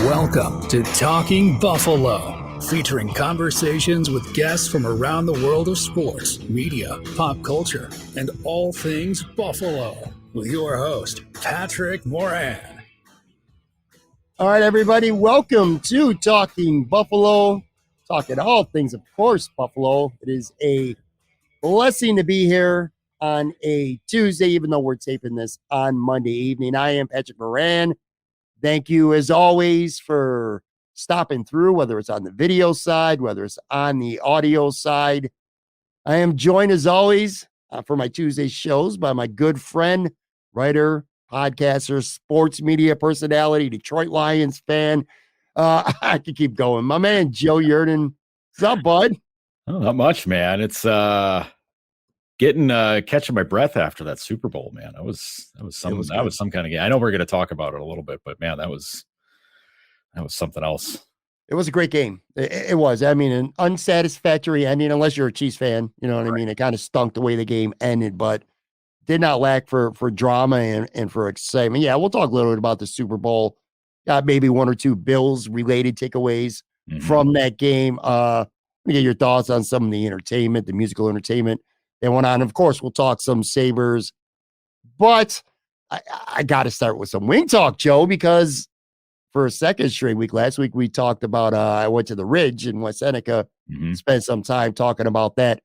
Welcome to Talking Buffalo, featuring conversations with guests from around the world of sports, media, pop culture, and all things Buffalo. With your host, Patrick Moran. All right, everybody, welcome to Talking Buffalo, talking all things, of course, Buffalo. It is a blessing to be here on a Tuesday, even though we're taping this on Monday evening. I am Patrick Moran. Thank you, as always, for stopping through, whether it's on the video side, whether it's on the audio side. I am joined, as always, for my Tuesday shows by my good friend, writer, podcaster, sports media personality, Detroit Lions fan. I could keep going. My man, Joe Yerdon. What's up, bud? Oh, not much, man. It's catching my breath after that Super Bowl, man. That was some kind of game. I know we're going to talk about it a little bit, but man, that was something else. It was a great game. It was. I mean, an unsatisfactory ending, unless you're a Chiefs fan. You know what I mean? It kind of stunk the way the game ended, but did not lack for drama and for excitement. Yeah, we'll talk a little bit about the Super Bowl. Got maybe one or two Bills-related takeaways from that game. Let me get your thoughts on some of the entertainment, the musical entertainment that went on. Of course, we'll talk some Sabres. But I got to start with some wing talk, Joe, because for a second straight week, last week we talked about I went to the Ridge in West Seneca, spent some time talking about that.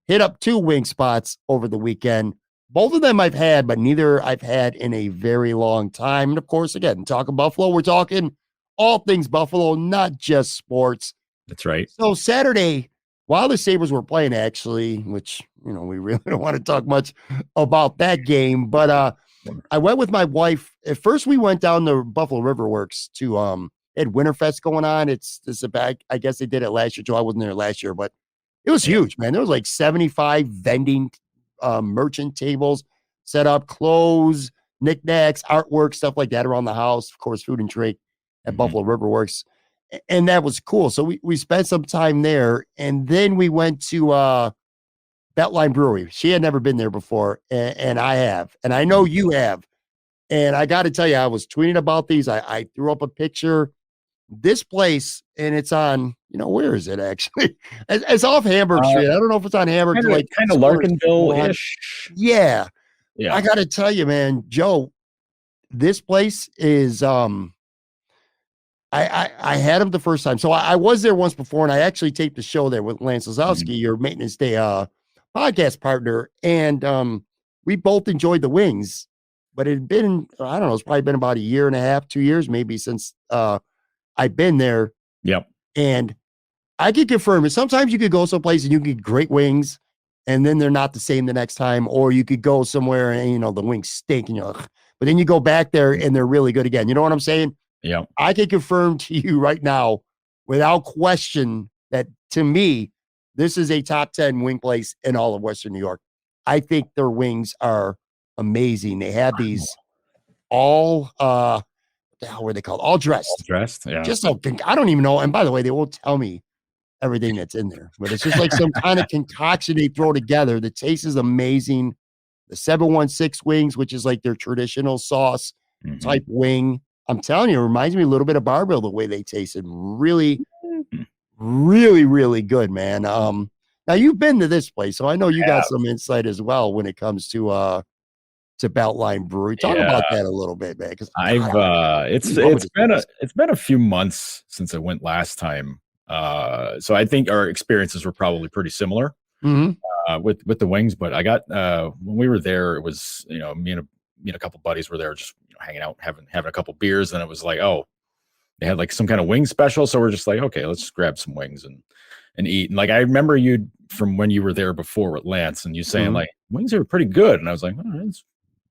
Hit up 2 wing spots over the weekend. Both of them I've had, but neither I've had in a very long time. And of course, again, talking Buffalo, we're talking all things Buffalo, not just sports. That's right. So Saturday, while the Sabres were playing, actually, which, you know, we really don't want to talk much about that game, but I went with my wife. At first, we went down to Buffalo River Works to had Winterfest going on. It's I guess they did it last year, Joe. I wasn't there last year, but it was huge, man. There was like 75 vending merchant tables set up, clothes, knickknacks, artwork, stuff like that around the house. Of course, food and drink at Buffalo River Works. And that was cool. So we spent some time there. And then we went to Beltline Brewery. She had never been there before. And I have. And I know you have. And I got to tell you, I was tweeting about these. I threw up a picture. This place, and it's on, you know, where is it actually? It's off Hamburg Street. I don't know if it's on Hamburg. Kind of Larkinville-ish. Yeah. I got to tell you, man, Joe, this place is, I had him the first time. So I was there once before, and I actually taped the show there with Lance Lazowski, your Maintenance Day podcast partner. And we both enjoyed the wings, but it had been, I don't know, it's probably been about a year and a half, 2 years, maybe since I've been there. Yep. And I can confirm it. Sometimes you could go someplace and you get great wings, and then they're not the same the next time. Or you could go somewhere and, you know, the wings stink, and you're like, but then you go back there and they're really good again. You know what I'm saying? Yeah. I can confirm to you right now, without question, that to me, this is a top 10 wing place in all of Western New York. I think their wings are amazing. They have these all, what the hell were they called? All dressed. All dressed, yeah. Just so, I don't even know. And by the way, they won't tell me everything that's in there, but it's just like some kind of concoction they throw together. The taste is amazing. The 716 wings, which is like their traditional sauce type wing. I'm telling you, it reminds me a little bit of Barbell, the way they tasted. Really, really, really good, man. Now you've been to this place, so I know you got some insight as well when it comes to Beltline Brewery. Talk about that a little bit, man. Because it's been a few months since I went last time. So I think our experiences were probably pretty similar with the wings. But I got when we were there, it was, you know, me and a couple buddies were there, just, you know, hanging out, having a couple beers, and it was like, oh, they had like some kind of wing special, so we're just like, okay, let's just grab some wings and eat. And like, I remember you from when you were there before with Lance, and you saying like, wings are pretty good, and I was like, oh,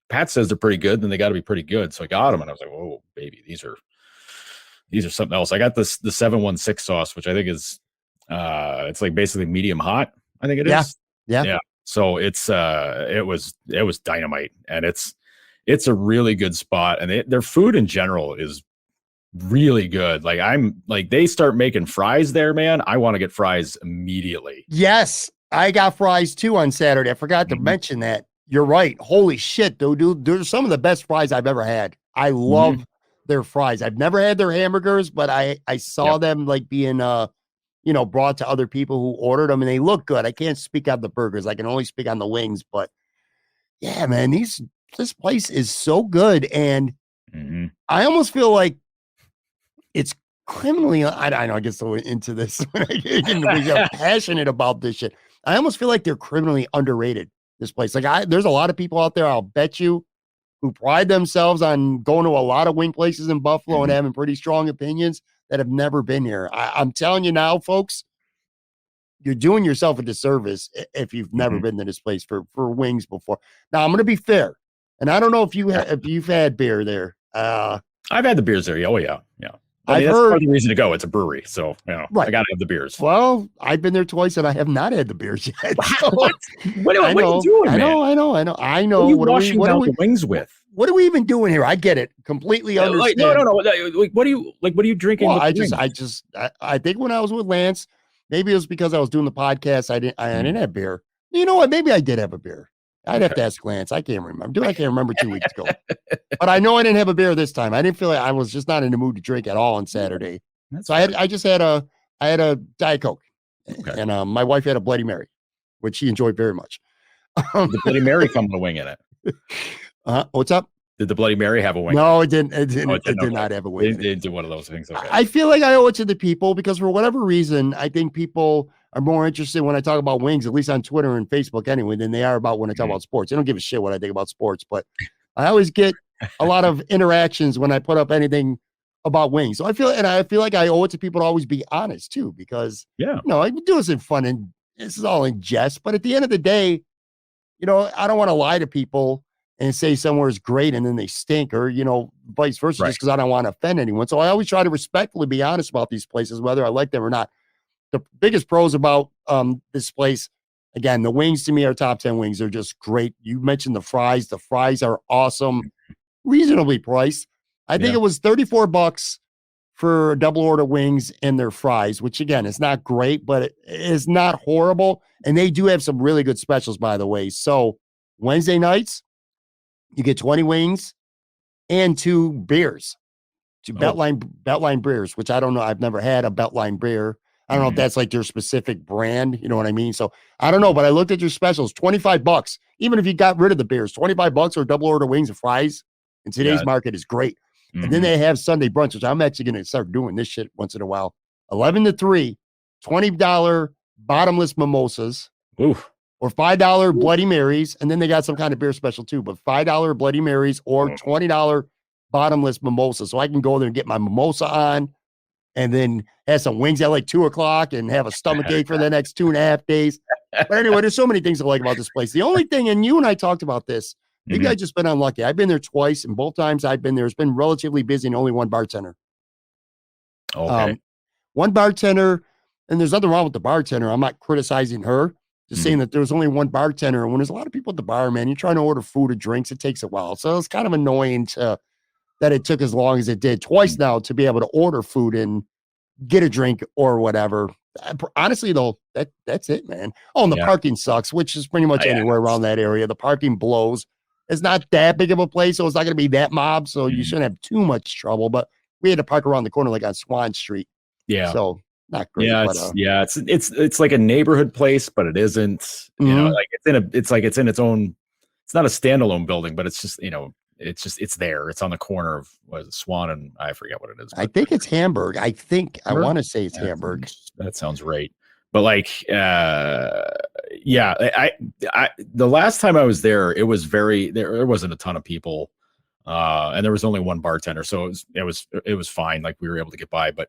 Pat says they're pretty good, then they got to be pretty good. So I got them, and I was like, whoa, baby, these are something else. I got the 716 sauce, which I think is it's like basically medium hot, I think it is. Yeah. So it's it was dynamite, and it's a really good spot, and their food in general is really good. Like, I'm like, they start making fries there, man. I want to get fries immediately. Yes, I got fries too on Saturday. I forgot to mention that. You're right. Holy shit, dude. They're some of the best fries I've ever had. I love their fries. I've never had their hamburgers, but I saw them like being brought to other people who ordered them, and they look good. I can't speak on the burgers. I can only speak on the wings, but yeah, man, this place is so good. And I almost feel like it's criminally, I don't know, I get so into this when I get passionate about this shit. I almost feel like they're criminally underrated, this place. Like there's a lot of people out there, I'll bet you, who pride themselves on going to a lot of wing places in Buffalo and having pretty strong opinions that have never been here. I'm telling you now, folks, you're doing yourself a disservice if you've never been to this place for wings before. Now, I'm going to be fair, and I don't know if you've had beer there. I've had the beers there. Oh yeah. I've that's heard part of the reason to go. It's a brewery, so right. I gotta have the beers. Well, I've been there twice, and I have not had the beers yet. So, what are you doing, man? I know. What are you washing down the wings with? What are we even doing here? I get it completely. Understand. No. What are you drinking? Well, I think when I was with Lance, maybe it was because I was doing the podcast. I didn't have beer. You know what? Maybe I did have a beer. I'd have to ask Lance. I can't remember. I can't remember 2 weeks ago. But I know I didn't have a beer this time. I didn't feel like I was just not in the mood to drink at all on Saturday. So I had a Diet Coke, and my wife had a Bloody Mary, which she enjoyed very much. The Bloody Mary come with a wing in it. What's up? Did the Bloody Mary have a wing? No, it didn't. It did not have a wing. It didn't do one of those things. Okay. I feel like I owe it to the people because for whatever reason, I think people are more interested when I talk about wings, at least on Twitter and Facebook anyway, than they are about when I talk about sports. They don't give a shit what I think about sports, but I always get a lot of interactions when I put up anything about wings. So I feel like I owe it to people to always be honest too, because I do this in fun and this is all in jest. But at the end of the day, I don't want to lie to people and say somewhere is great and then they stink, or vice versa, just because I don't want to offend anyone. So I always try to respectfully be honest about these places, whether I like them or not. The biggest pros about this place, again, the wings to me are top 10 wings. They're just great. You mentioned the fries. The fries are awesome, reasonably priced. I think it was $34 for double order wings and their fries, which again, is not great, but it is not horrible. And they do have some really good specials, by the way. So Wednesday nights, you get 20 wings and 2 beers, 2 Beltline beers, which I don't know. I've never had a Beltline beer. I don't know if that's like their specific brand. You know what I mean? So I don't know, but I looked at your specials, $25. Even if you got rid of the beers, $25 or double order wings and fries in today's market is great. And then they have Sunday brunch, which I'm actually going to start doing this shit once in a while. 11 to 3, $20 bottomless mimosas. Oof. Or $5 Bloody Marys, and then they got some kind of beer special too, but $5 Bloody Marys or $20 bottomless mimosas. So I can go there and get my mimosa on and then have some wings at like 2:00 and have a stomach ache for the next 2.5 days. But anyway, there's so many things I like about this place. The only thing, and you and I talked about this, maybe I just been unlucky. I've been there twice, and both times I've been there, it's been relatively busy and only one bartender. Okay. One bartender, and there's nothing wrong with the bartender. I'm not criticizing her. Just saying that there was only one bartender. And when there's a lot of people at the bar, man, you're trying to order food or drinks, it takes a while. So it's kind of annoying that it took as long as it did twice now to be able to order food and get a drink or whatever. Honestly, though, that's it, man. Oh, and the parking sucks, which is pretty much anywhere around that area. The parking blows. It's not that big of a place, so it's not going to be that mob. So you shouldn't have too much trouble. But we had to park around the corner, like on Swan Street. Yeah. So not great. Yeah, it's like a neighborhood place, but it isn't. Like it's in its own. It's not a standalone building, but it's just it's there. It's on the corner of Swan and I forget what it is. I think it's Hamburg. I want to say it's Hamburg. That sounds right. But like, I the last time I was there, it was there wasn't a ton of people, and there was only one bartender, so it was fine. Like we were able to get by, but.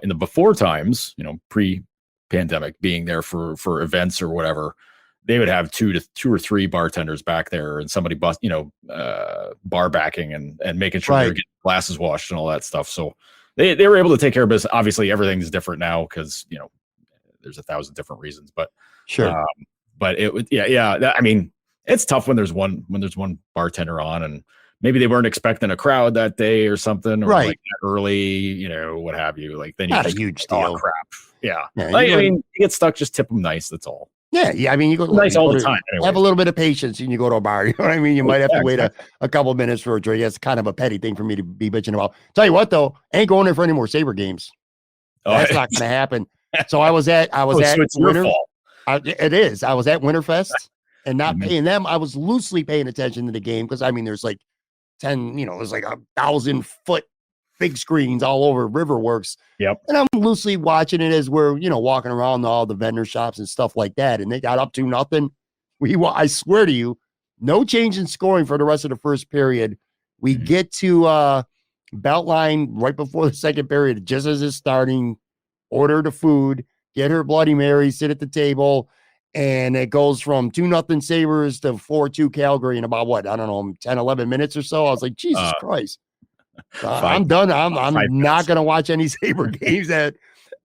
In the before times, pre-pandemic, being there for events or whatever, they would have two or three bartenders back there and somebody bar backing and making sure they're getting glasses washed and all that stuff. So they were able to take care of business. Obviously, everything's different now because there's 1,000 different reasons. But sure, but it would I mean, it's tough when there's one bartender on and. Maybe they weren't expecting a crowd that day or something, or like early, what have you. Like then you not just a huge deal. Oh, crap. Yeah. I mean, you get stuck. Just tip them nice. That's all. Yeah. I mean, you go, Nice you all go the to time. have a Anyways. little bit of patience and you go to a bar. You know what I mean? You might have Yeah, to wait exactly. a couple of minutes for a drink. That's kind of a petty thing for me to be bitching about. Tell you what, though, I ain't going there for any more Sabre games. Oh, That's not going to happen. So I was at oh, so it's your Winter. fault. It is. I was at Winterfest and not Mhm. paying them. I was loosely paying attention to the game because I mean, there's like 10, there's like 1,000-foot big screens all over Riverworks. Yep. And I'm loosely watching it as we're, walking around all the vendor shops and stuff like that. And they got up to nothing. I swear to you, no change in scoring for the rest of the first period. We Mhm. get to Beltline right before the second period, just as it's starting, order the food, get her Bloody Mary, sit at the table. And it goes from 2-0 Sabres to 4-2 Calgary in about what? I don't know, 10, 11 minutes or so. I was like, Jesus Christ. Five, I'm done. I'm 5 not minutes. going to watch any Sabre games at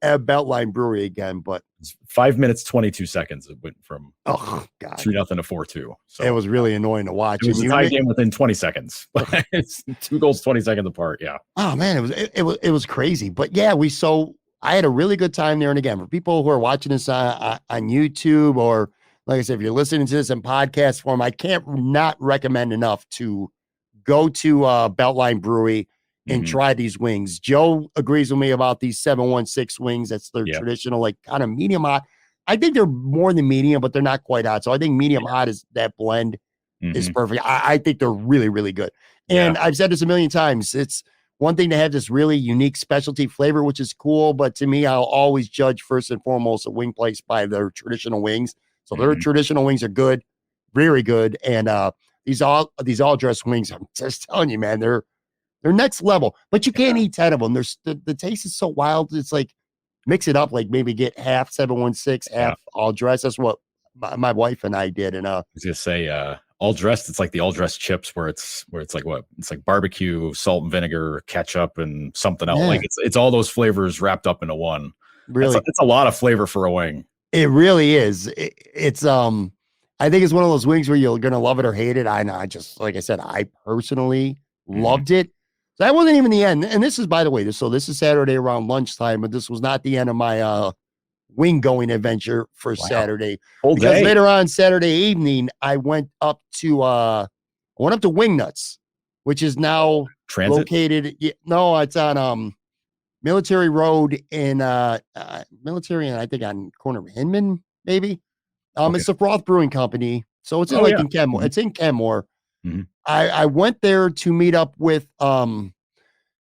Beltline Brewery again. But It's 5 minutes, 22 seconds. It went from oh God, 2-0 to 4-2. So it was really annoying to watch. it was And a tie game within 20 seconds. It's 2 goals, 20 seconds apart. Yeah. oh man, it was crazy. But yeah, I had a really good time there. And again, for people who are watching this on YouTube, or like I said, if you're listening to this in podcast form, I can't not recommend enough to go to Beltline Brewery and Mhm. try these wings. Joe agrees with me about these 716 wings. That's their Yep. traditional, like kind of medium hot. I think they're more than medium, but they're not quite hot. So I think medium hot is that blend is Mhm. perfect. I think they're really, really good. Yeah. And I've said this a million times. It's one thing to have this really unique specialty flavor, which is cool. But to me, I'll always judge first and foremost a wing place by their traditional wings. So their Mhm. traditional wings are good, very good. And these all dressed wings, I'm just telling you, man, they're next level. But you can't eat 10 of them. There's the taste is so wild. It's like mix it up, like maybe get half 716, Yeah. half all dressed. That's what my wife and I did. And I was gonna say all dressed. It's like the all dressed chips where it's like what? It's like barbecue, salt and vinegar, ketchup, and something else. yeah, Like it's all those flavors wrapped up into one. really, It's a lot of flavor for a wing. it really is. It's I think it's one of those wings where you're gonna love it or hate it. I just like I said, I personally Mhm. loved it. So that wasn't even the end. And this is, by the way, this is Saturday around lunchtime, but this was not the end of my wing going adventure for Wow. Saturday, Whole because day. later on Saturday evening I went up to Wingnuts, which is now Transit. located. No, it's on Military Road in Military, and I think on corner of Hinman, maybe. Okay. It's the Froth Brewing Company, so it's in Oh, yeah. in Kenmore. Mhm. It's in Kenmore. Mhm. I went there to meet up with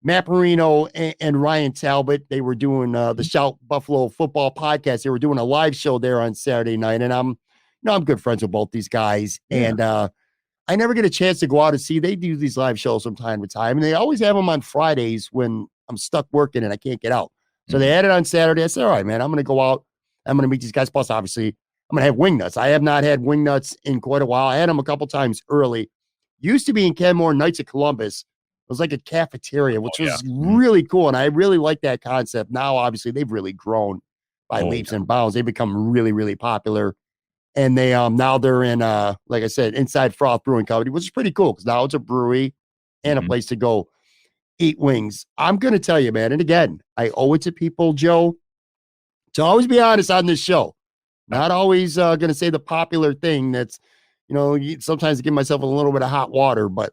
Matt Marino and Ryan Talbot. They were doing the Shout Buffalo Football podcast. They were doing a live show there on Saturday night, and I'm good friends with both these guys. Yeah. And I never get a chance to go out and see. They do these live shows from time to time, and they always have them on Fridays when I'm stuck working and I can't get out. So they Mhm. had it on Saturday. I said, all right, man, I'm going to go out. I'm going to meet these guys. Plus, obviously, I'm going to have wing nuts. I have not had wing nuts in quite a while. I had them a couple times early. Used to be in Kenmore, Knights of Columbus. It was like a cafeteria, which was Mhm. really cool. And I really like that concept. Now, obviously, they've really grown by Oh, leaps and bounds. They've become really, really popular. And they now they're in like I said, inside Froth Brewing Company, which is pretty cool because now it's a brewery and a Mhm. place to go eat wings. I'm gonna tell you, man, and again, I owe it to people, Joe, to always be honest on this show. Not always gonna say the popular thing that's, sometimes I give myself a little bit of hot water, but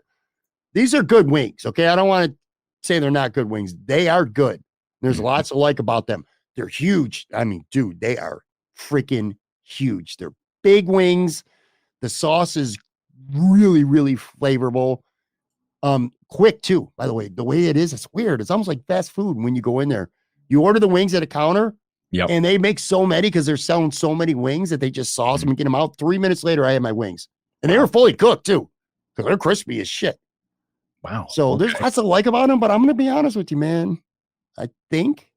these are good wings. Okay. I don't want to say they're not good wings. They are good. There's Mhm. lots to like about them. They're huge. I mean, dude, they are freaking huge. They're big wings. The sauce is really, really flavorful. Quick too, by the way. The way it is, it's weird. It's almost like fast food when you go in there. You order the wings at a counter Yep. and they make so many because they're selling so many wings that they just sauce them and get them out. 3 minutes later, I had my wings. And they were fully cooked too, because they're crispy as shit. Wow. So there's Okay. lots to like about them, but I'm gonna be honest with you, man. I think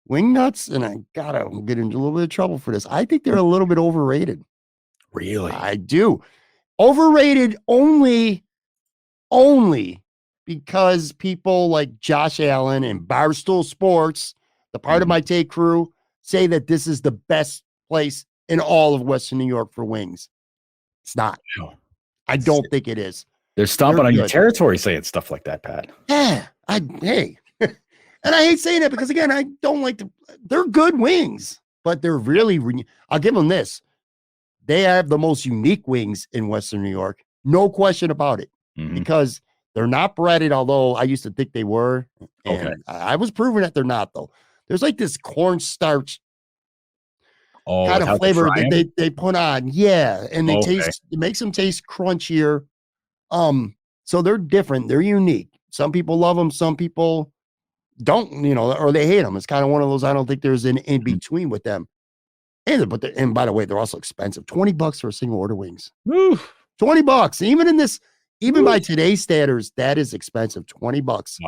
wing nuts, and I gotta get into a little bit of trouble for this. I think they're a little bit overrated. Really? I do. Overrated only because people like Josh Allen and Barstool Sports, the part of Mhm. my take crew, say that this is the best place in all of Western New York for wings. It's not. Wow. I don't think it is. They're They're stomping on your good. territory saying stuff like that, Pat. Yeah, hey. And I hate saying that because again, I don't like they're good wings, but they're really I'll give them this. they have the most unique wings in Western New York. No question about it, because they're not breaded, although I used to think they were. And I was proven that they're not, though. There's like this cornstarch kind of flavor that they put on. Yeah. And they taste, it makes them taste crunchier. So they're different. They're unique. Some people love them. Some people don't, or they hate them. It's kind of one of those, I don't think there's an in between with them. And by the way, they're also expensive. $20 for a single order wings. Oof. $20. Even by today's standards, that is expensive. $20.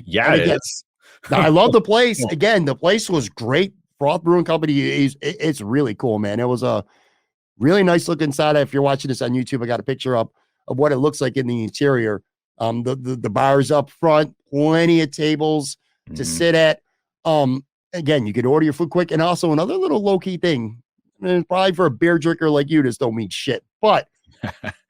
Yeah, it is. Now, I love the place. Again, the place was great. Froth Brewing Company it's really cool, man. It was a really nice look inside. If you're watching this on YouTube, I got a picture up of what it looks like in the interior. The bars up front, plenty of tables to sit at. Again, you could order your food quick. And also another little low-key thing, and probably for a beer drinker like you, this don't mean shit. But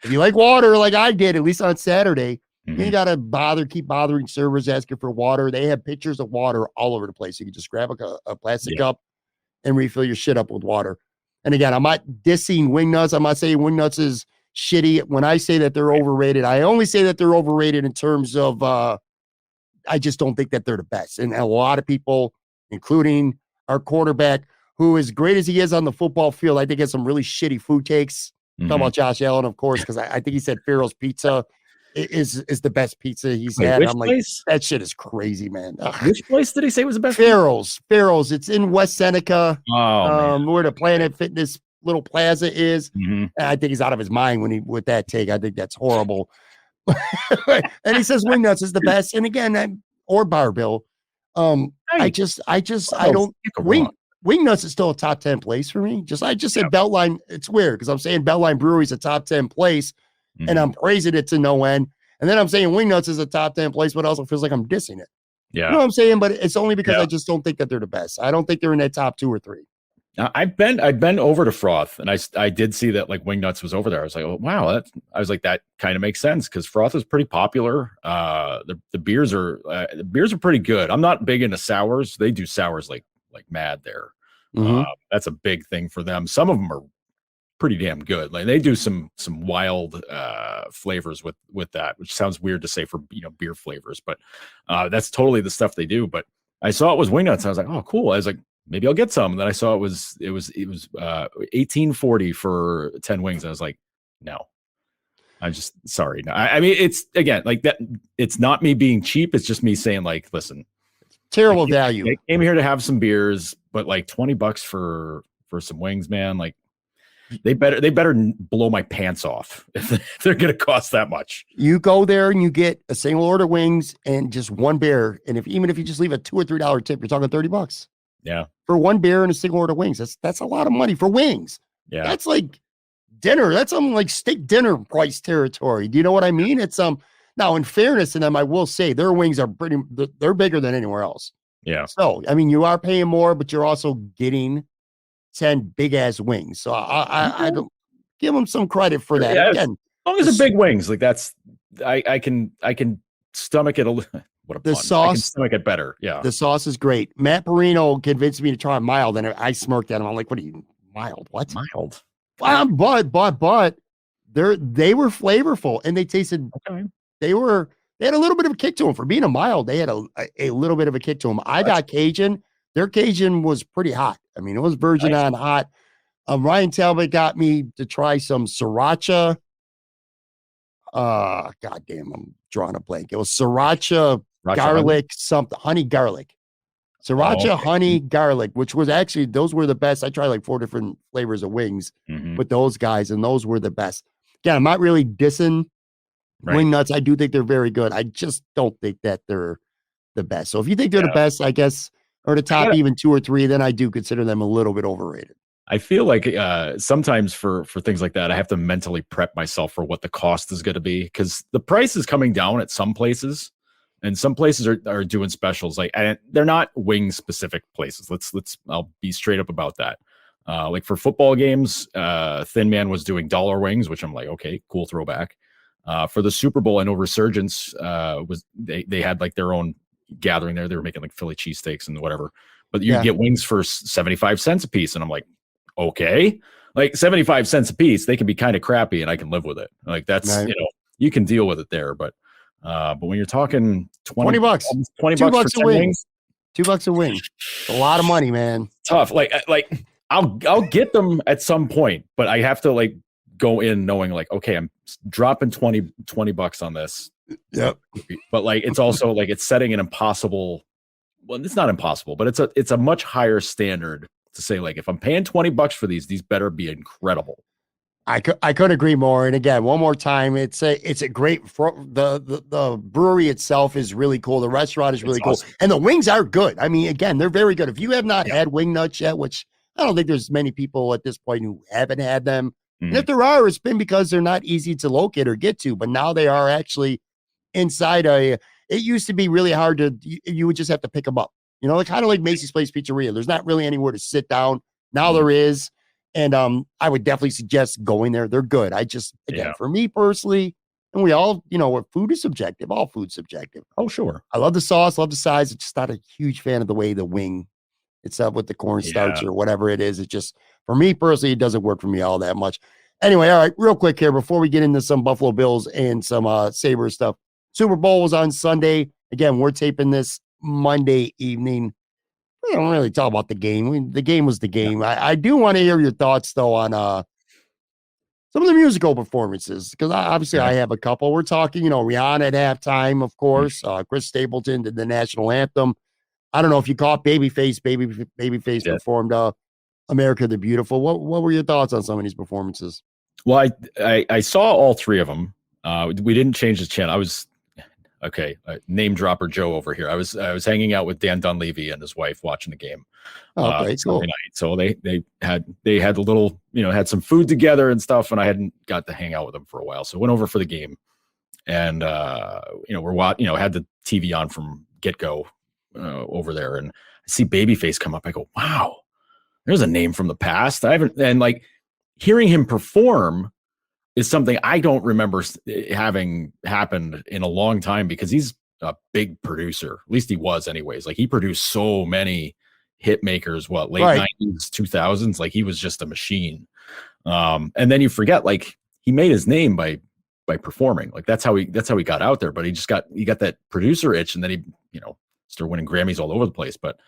if you like water like I did, at least on Saturday, you got to keep bothering servers asking for water. They have pitchers of water all over the place. You can just grab a plastic cup and refill your shit up with water. And again, I'm not dissing Wingnuts. I'm not saying Wingnuts is shitty. When I say that they're overrated, I only say that they're overrated in terms of I just don't think that they're the best. And a lot of people, including our quarterback, who, as great as he is on the football field, I think has some really shitty food takes. Talk about Josh Allen, of course, because I think he said Farrell's Pizza is the best pizza he's had. I'm like, that shit is crazy, man. Which place did he say was the best? Farrell's. It's in West Seneca. Where the Planet Fitness little plaza is. I think he's out of his mind with that take. I think that's horrible. And he says Wingnuts is the best. And again, or Barbell. I don't. Wingnuts is still a top 10 place for me. I just said Beltline. It's weird because I'm saying Beltline Brewery is a top 10 place. And I'm praising it to no end. And then I'm saying Wingnuts is a top 10 place, but it also feels like I'm dissing it. Yeah. You know what I'm saying? But it's only because I just don't think that they're the best. I don't think they're in that top 2 or 3. I've been over to Froth, and I did see that like Wingnuts was over there. I was like, oh wow, that kind of makes sense because Froth is pretty popular. The beers are pretty good. I'm not big into sours. They do sours like mad there. That's a big thing for them. Some of them are pretty damn good. Like they do some wild flavors with that, which sounds weird to say for beer flavors, but that's totally the stuff they do. But I saw it was Wingnuts. I was like, oh cool. I was like, maybe I'll get some. And then I saw it was $18.40 for 10 wings. I was like, no, I'm just sorry. No, I mean, it's again like that. It's not me being cheap. It's just me saying like, listen, terrible value. I came here to have some beers, but like $20 for some wings, man. Like they better blow my pants off if they're going to cost that much. You go there and you get a single order wings and just one beer. And even if you just leave a $2 or $3 tip, you're talking $30. Yeah. For one beer and a single order wings. That's a lot of money for wings. Yeah. That's like dinner. That's like steak dinner price territory. Do you know what I mean? It's now in fairness to them, I will say their wings are they're bigger than anywhere else. Yeah. So, I mean, you are paying more, but you're also getting 10 big ass wings. So I don't give them some credit for that. Yeah, again, as long as they're big wings, like that's, I can stomach it a little. What a the pun. sauce, I can stomach it better. Yeah. The sauce is great. Matt Perino convinced me to try mild, and I smirked at him. I'm like, what are you, mild? What? Mild. But they were flavorful and they tasted, they had a little bit of a kick to them for being a mild. They had a little bit of a kick to them. I got Cajun. Their Cajun was pretty hot. I mean, it was virgin on hot. Ryan Talbot got me to try some sriracha. Goddamn, I'm drawing a blank. It was sriracha garlic, something, honey garlic. Sriracha, honey, garlic, which was actually, those were the best. I tried like 4 different flavors of wings with those guys, and those were the best. Again, I'm not really dissing Wingnuts. I do think they're very good. I just don't think that they're the best. So if you think they're the best, I guess, or the top even 2 or 3, then I do consider them a little bit overrated. I feel like sometimes for things like that, I have to mentally prep myself for what the cost is going to be, because the price is coming down at some places, and some places are doing specials. Like, and they're not wing specific places. I'll be straight up about that. Like for football games, Thin Man was doing dollar wings, which I'm like, okay, cool throwback. For the Super Bowl, I know Resurgence they had like their own gathering there. They were making like Philly cheesesteaks and whatever, but you get wings for 75 cents a piece, and I'm like, okay. like 75 cents a piece, they can be kind of crappy and I can live with it. Like that's, Right. you can deal with it there. But when you're talking 20 $20, $20 $2 for a 10 wing. wings, $2 a wing. It's a lot of money, man. tough. Like I'll get them at some point, but I have to like go in knowing like, okay, I'm dropping $20 on this. Yep. But like, it's also like, it's setting an impossible, well, it's not impossible, but it's a much higher standard to say, like, if I'm paying $20 for these better be incredible. I couldn't agree more. And again, one more time, it's a great the brewery itself is really cool. The restaurant is really cool, awesome. and the wings are good. I mean, again, they're very good. If you have not had wing nuts yet, which I don't think there's many people at this point who haven't had them, and if there are, it's been because they're not easy to locate or get to. But now they are actually inside it used to be really hard to. You would just have to pick them up. Like kind of like Macy's Place Pizzeria. There's not really anywhere to sit down. Now there is. And I would definitely suggest going there. They're good. I just, again, for me personally, and we all, food is subjective. All food's subjective. Oh, sure. I love the sauce, love the size. I'm just not a huge fan of the way the wing itself with the cornstarch or whatever it is. It just, for me personally, it doesn't work for me all that much. Anyway, all right, real quick here before we get into some Buffalo Bills and some Sabres stuff. Super Bowl was on Sunday. Again, we're taping this Monday evening. We don't really talk about the game. The game was the game. I do want to hear your thoughts, though, on some of the musical performances, because obviously I have a couple. We're talking, Rihanna at halftime, of course. Chris Stapleton did the national anthem. I don't know if you caught Babyface. Babyface performed America the Beautiful. What were your thoughts on some of these performances? Well, I saw all three of them. We didn't change the channel. I was okay. Name dropper Joe over here. I was hanging out with Dan Dunleavy and his wife watching the game. Okay, cool. Night. So they had a little, had some food together and stuff, and I hadn't got to hang out with them for a while. So I went over for the game, and we're had the TV on from get-go over there, and I see Babyface come up. I go, wow, there's a name from the past. And like hearing him perform is something I don't remember having happened in a long time, because he's a big producer. At least he was anyways. Like he produced so many hit makers, late 90s, 2000s. Like he was just a machine. And then you forget, like he made his name by performing. Like that's how he got out there, but he got that producer itch, and then he, started winning Grammys all over the place. But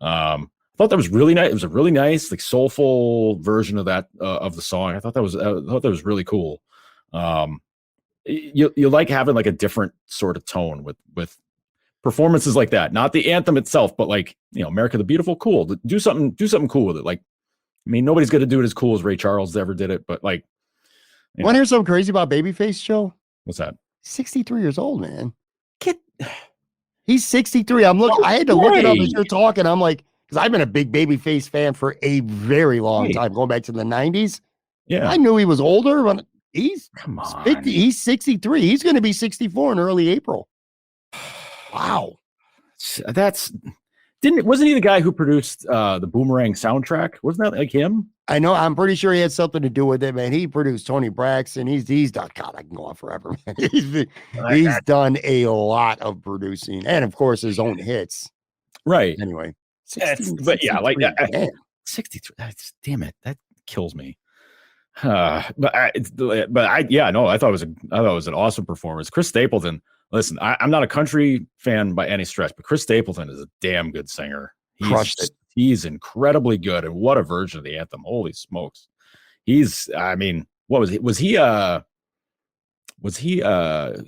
I thought that was really nice. It was a really nice, like soulful version of that of the song. I thought that was really cool. You like having like a different sort of tone with performances like that. Not the anthem itself, but like America the Beautiful. Cool. Do something cool with it. Like, I mean, nobody's going to do it as cool as Ray Charles ever did it, but like. Want to hear something crazy about Babyface, Joe? What's that? 63 years old, man. He's 63. I had to look it up as you're talking. I'm like, because I've been a big Babyface fan for a very long time, going back to the 90s. Yeah. I knew he was older, but he's 50. He's 63. He's going to be 64 in early April. Wow. Wasn't he the guy who produced the Boomerang soundtrack? Wasn't that like him? I know. I'm pretty sure he had something to do with it, man. He produced Tony Braxton. He's done. God, I can go on forever, man. He's done a lot of producing, and of course his own hits. Right. Anyway, 63. Damn it, that kills me. I thought it was an awesome performance. Chris Stapleton. Listen, I'm not a country fan by any stretch, but Chris Stapleton is a damn good singer. Crushed it. He's incredibly good, and what a version of the anthem! Holy smokes! I mean, what was he? He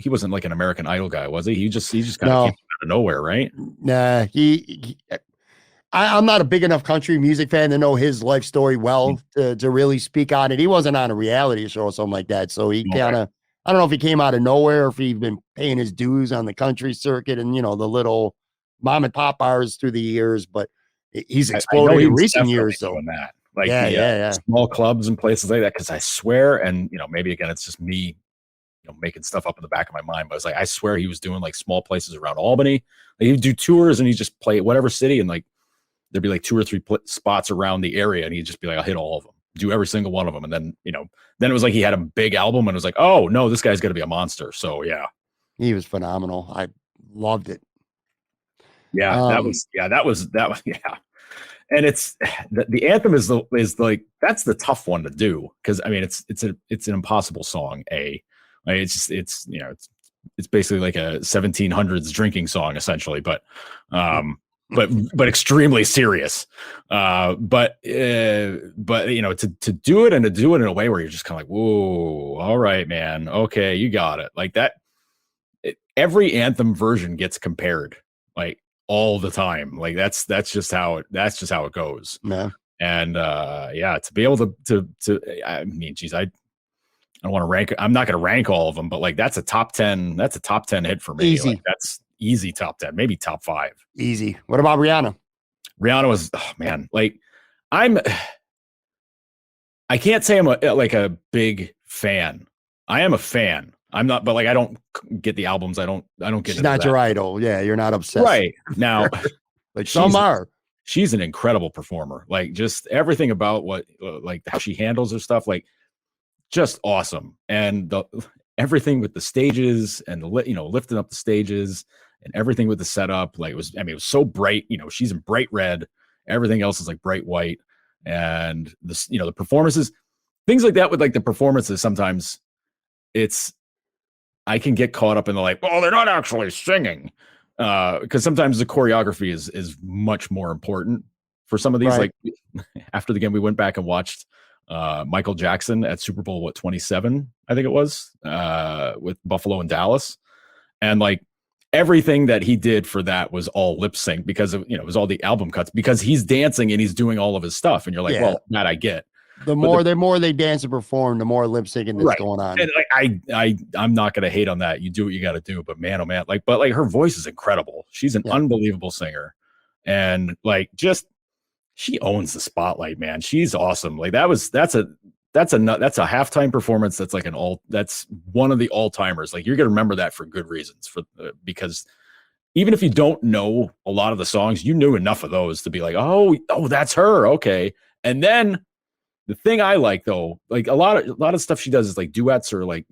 wasn't like an American Idol guy, was he? He just kind of came out of nowhere, right? Nah, I'm not a big enough country music fan to know his life story well to really speak on it. He wasn't on a reality show or something like that, so he kind of. I don't know if he came out of nowhere or if he's been paying his dues on the country circuit and, the little mom and pop bars through the years, but he's exploded in recent years. So that, like, small clubs and places like that. Cause I swear, and, maybe again, it's just me, making stuff up in the back of my mind, but it's like, I swear he was doing like small places around Albany. Like he'd do tours and he'd just play whatever city. And like, there'd be like 2 or 3 spots around the area. And he'd just be like, I'll hit all of them. Do every single one of them. And then, then it was like he had a big album and it was like, oh no, this guy's gonna be a monster. So yeah. He was phenomenal. I loved it. Yeah, that was yeah. and it's the anthem is like that's the tough one to do because I mean it's an impossible song. Like it's it's basically like a 1700s drinking song essentially, but extremely serious. But to do it and to do it in a way where you're just kind of like, whoa, all right, man, okay, you got it, like that. Every anthem version gets compared like all the time. Like that's just how it goes. Yeah. And to be able to I mean, geez, I don't want to rank. I'm not going to rank all of them, but like that's a top 10. That's a top 10 hit for me. Easy. Like, that's easy top 10, maybe top 5. Easy. What about Rihanna? Rihanna was, oh man, like I can't say I'm a big fan. I am a fan. I'm not, but like I don't get the albums. I don't get. She's not your idol. Yeah, you're not obsessed. Right now, like some are. She's an incredible performer. Like just everything about what like how she handles her stuff. Like just awesome. And everything with the stages and lifting up the stages and everything with the setup, like it was so bright, she's in bright red, everything else is like bright white. And the performances, things like that with like the performances, sometimes I can get caught up in the like, well, they're not actually singing. Because sometimes the choreography is much more important for some of these. Right. Like after the game, we went back and watched Michael Jackson at Super Bowl 27, I think it was, with Buffalo and Dallas, and like everything that he did for that was all lip sync because of it was all the album cuts because he's dancing and he's doing all of his stuff, and you're like, well, that I get. The more they dance and perform, the more lip syncing that's going on. And like I'm not gonna hate on that. You do what you got to do, but man, oh man, like her voice is incredible. She's an unbelievable singer, and like just. She owns the spotlight, man. She's awesome. Like that's a halftime performance. That's like that's one of the all timers. Like you're going to remember that for good reasons because even if you don't know a lot of the songs, you knew enough of those to be like, oh, that's her. Okay. And then the thing I like though, like a lot of stuff she does is like duets or like,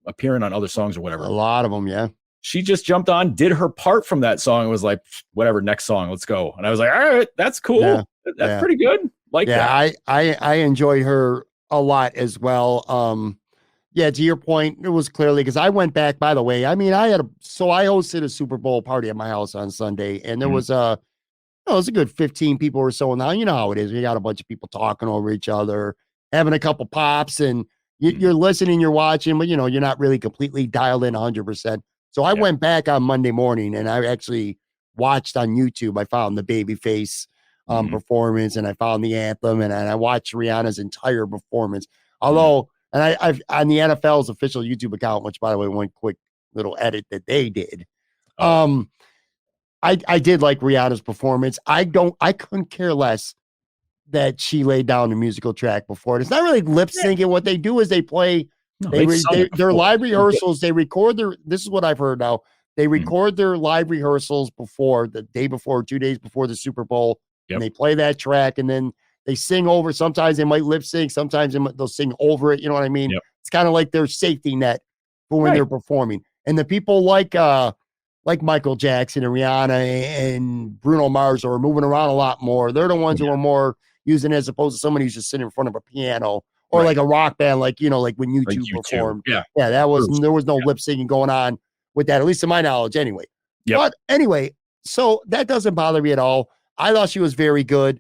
appearing on other songs or whatever. A lot of them. Yeah. She just jumped on, did her part from that song, and was like, whatever, next song, let's go. And I was like, all right, that's cool. Yeah, that's pretty good. Like that. I enjoyed her a lot as well. To your point, it was clearly because I went back, by the way. I mean, I hosted a Super Bowl party at my house on Sunday, and there was it was a good 15 people or so. Now, you know how it is. We got a bunch of people talking over each other, having a couple pops, and you're listening, you're watching, but you're not really completely dialed in 100%. So I went back on Monday morning and I actually watched on YouTube. I found the Babyface performance and I found the anthem and I watched Rihanna's entire performance. Although, and I've on the NFL's official YouTube account, which by the way, one quick little edit that they did. I did like Rihanna's performance. I couldn't care less that she laid down the musical track before it. It's not really lip syncing. What they do is they play. No, their live rehearsals, they record this is what I've heard now. They record their live rehearsals before the day before, 2 days before the Super Bowl. And they play that track and then they sing over. Sometimes they might lip sync. Sometimes they'll sing over it. You know what I mean? Yep. It's kind of like their safety net for when they're performing. And the people like Michael Jackson and Rihanna and Bruno Mars are moving around a lot more. They're the ones who are more using it as opposed to somebody who's just sitting in front of a piano. Or like a rock band, like when U2 performed. Yeah, there was no lip syncing going on with that, at least to my knowledge, anyway. Yep. But anyway, so that doesn't bother me at all. I thought she was very good.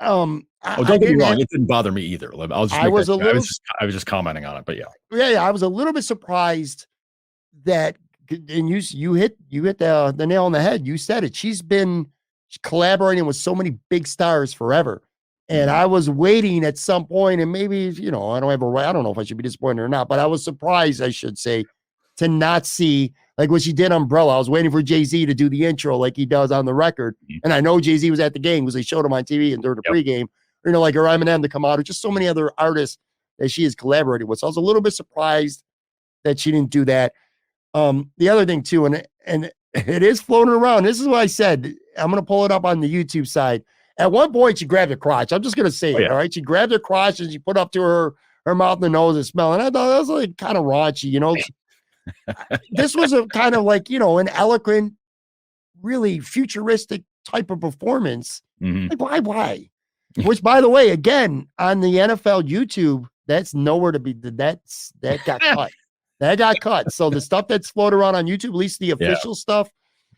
Don't get me wrong, it didn't bother me either. I was just commenting on it, but I was a little bit surprised that, and you hit the nail on the head. You said it. She's been collaborating with so many big stars forever. And I was waiting at some point, and maybe, I don't know if I should be disappointed or not, but I was surprised, I should say, to not see, like when she did Umbrella. I was waiting for Jay-Z to do the intro like he does on the record. And I know Jay-Z was at the game because they showed him on TV and during the pregame, or, like her Eminem to come out, or just so many other artists that she has collaborated with. So I was a little bit surprised that she didn't do that. The other thing, too, and it is floating around. This is what I said. I'm going to pull it up on the YouTube side. At one point, she grabbed her crotch. I'm just going to say it, all right? She grabbed her crotch and she put up to her mouth and the nose and smell. And I thought that was like kind of raunchy, This was a kind of like, an eloquent, really futuristic type of performance. Mhm. Like, why? Which, by the way, again, on the NFL YouTube, that's nowhere to be. That got cut. That got cut. So the stuff that's floated around on YouTube, at least the official stuff,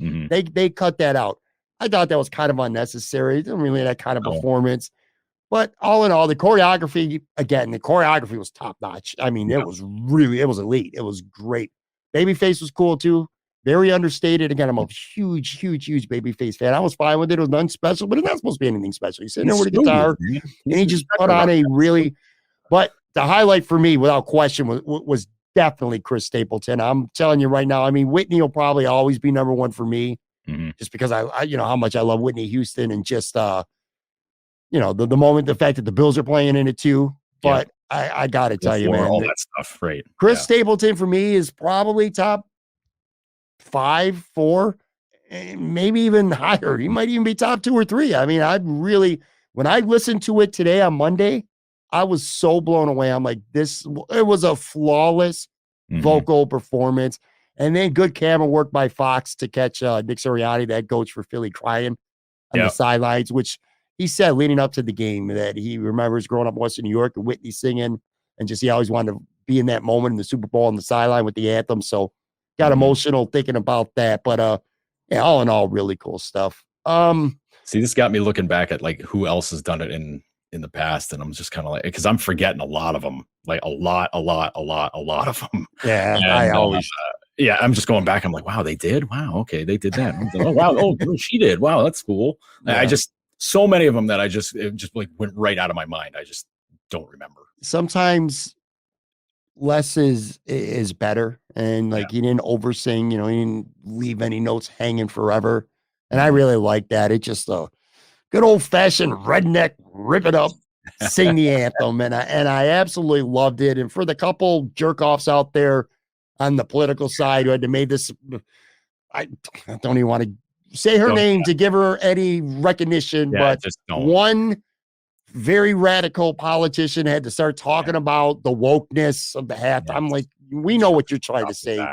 Mhm. they cut that out. I thought that was kind of unnecessary. It didn't really that kind of performance. But all in all, the choreography was top notch. I mean, it was elite. It was great. Babyface was cool too. Very understated. Again, I'm a huge Babyface fan. I was fine with it. It was nothing special, but it's not supposed to be anything special. He's sitting there with a guitar, and he just put on a really. But the highlight for me, without question, was definitely Chris Stapleton. I'm telling you right now. I mean, Whitney will probably always be number one for me, just because I how much I love Whitney Houston and just the moment, the fact that the Bills are playing in it too. But I got to tell you, man, all that stuff, right? Chris Stapleton for me is probably top 5, 4, and maybe even higher. He might even be top 2 or 3. I mean, when I listened to it today on Monday, I was so blown away. I'm like, it was a flawless vocal performance. And then good camera work by Fox to catch Nick Sirianni, that coach for Philly, crying on the sidelines, which he said leading up to the game that he remembers growing up in Western New York and Whitney singing, and just he always wanted to be in that moment in the Super Bowl on the sideline with the anthem. So got emotional thinking about that. But all in all, really cool stuff. See, this got me looking back at like who else has done it in the past, and I'm just kind of like, because I'm forgetting a lot of them, like a lot of them. Yeah, and, I always. I'm just going back. I'm like, wow, they did. Wow, okay, they did that. Oh, wow, oh, she did. Wow, that's cool. Yeah. I just so many of them that it just like went right out of my mind. I just don't remember. Sometimes less is better, and like he didn't oversing. He didn't leave any notes hanging forever, and I really like that. It's just a good old fashioned redneck rip it up, sing the anthem, and I absolutely loved it. And for the couple jerk offs out there on the political side who had to make this, I don't even want to say her name to give her any recognition, but just don't. One very radical politician had to start talking about the wokeness of the hat. I'm like, we know what you're trying to say.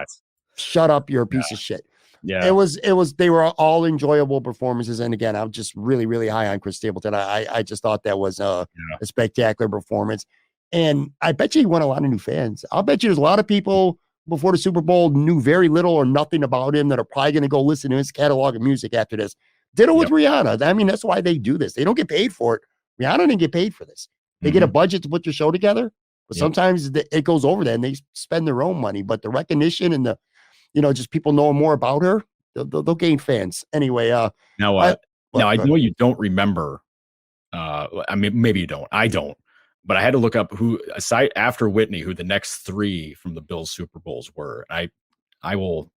Shut up, you're a piece of shit. Yeah, it was, they were all enjoyable performances. And again, I'm just really high on Chris Stapleton. I just thought that was a spectacular performance. And I bet you he won a lot of new fans. I'll bet you there's a lot of people before the Super Bowl knew very little or nothing about him that are probably going to go listen to his catalog of music after this. Did it with Rihanna. I mean, that's why they do this. They don't get paid for it. Rihanna didn't get paid for this. They get a budget to put your show together, but sometimes it goes over that and they spend their own money. But the recognition and the, just people knowing more about her, they'll gain fans. Anyway, now I know you don't remember. I mean, maybe you don't. I don't. But I had to look up who, aside after Whitney, who the next 3 from the Bills Super Bowls were. I will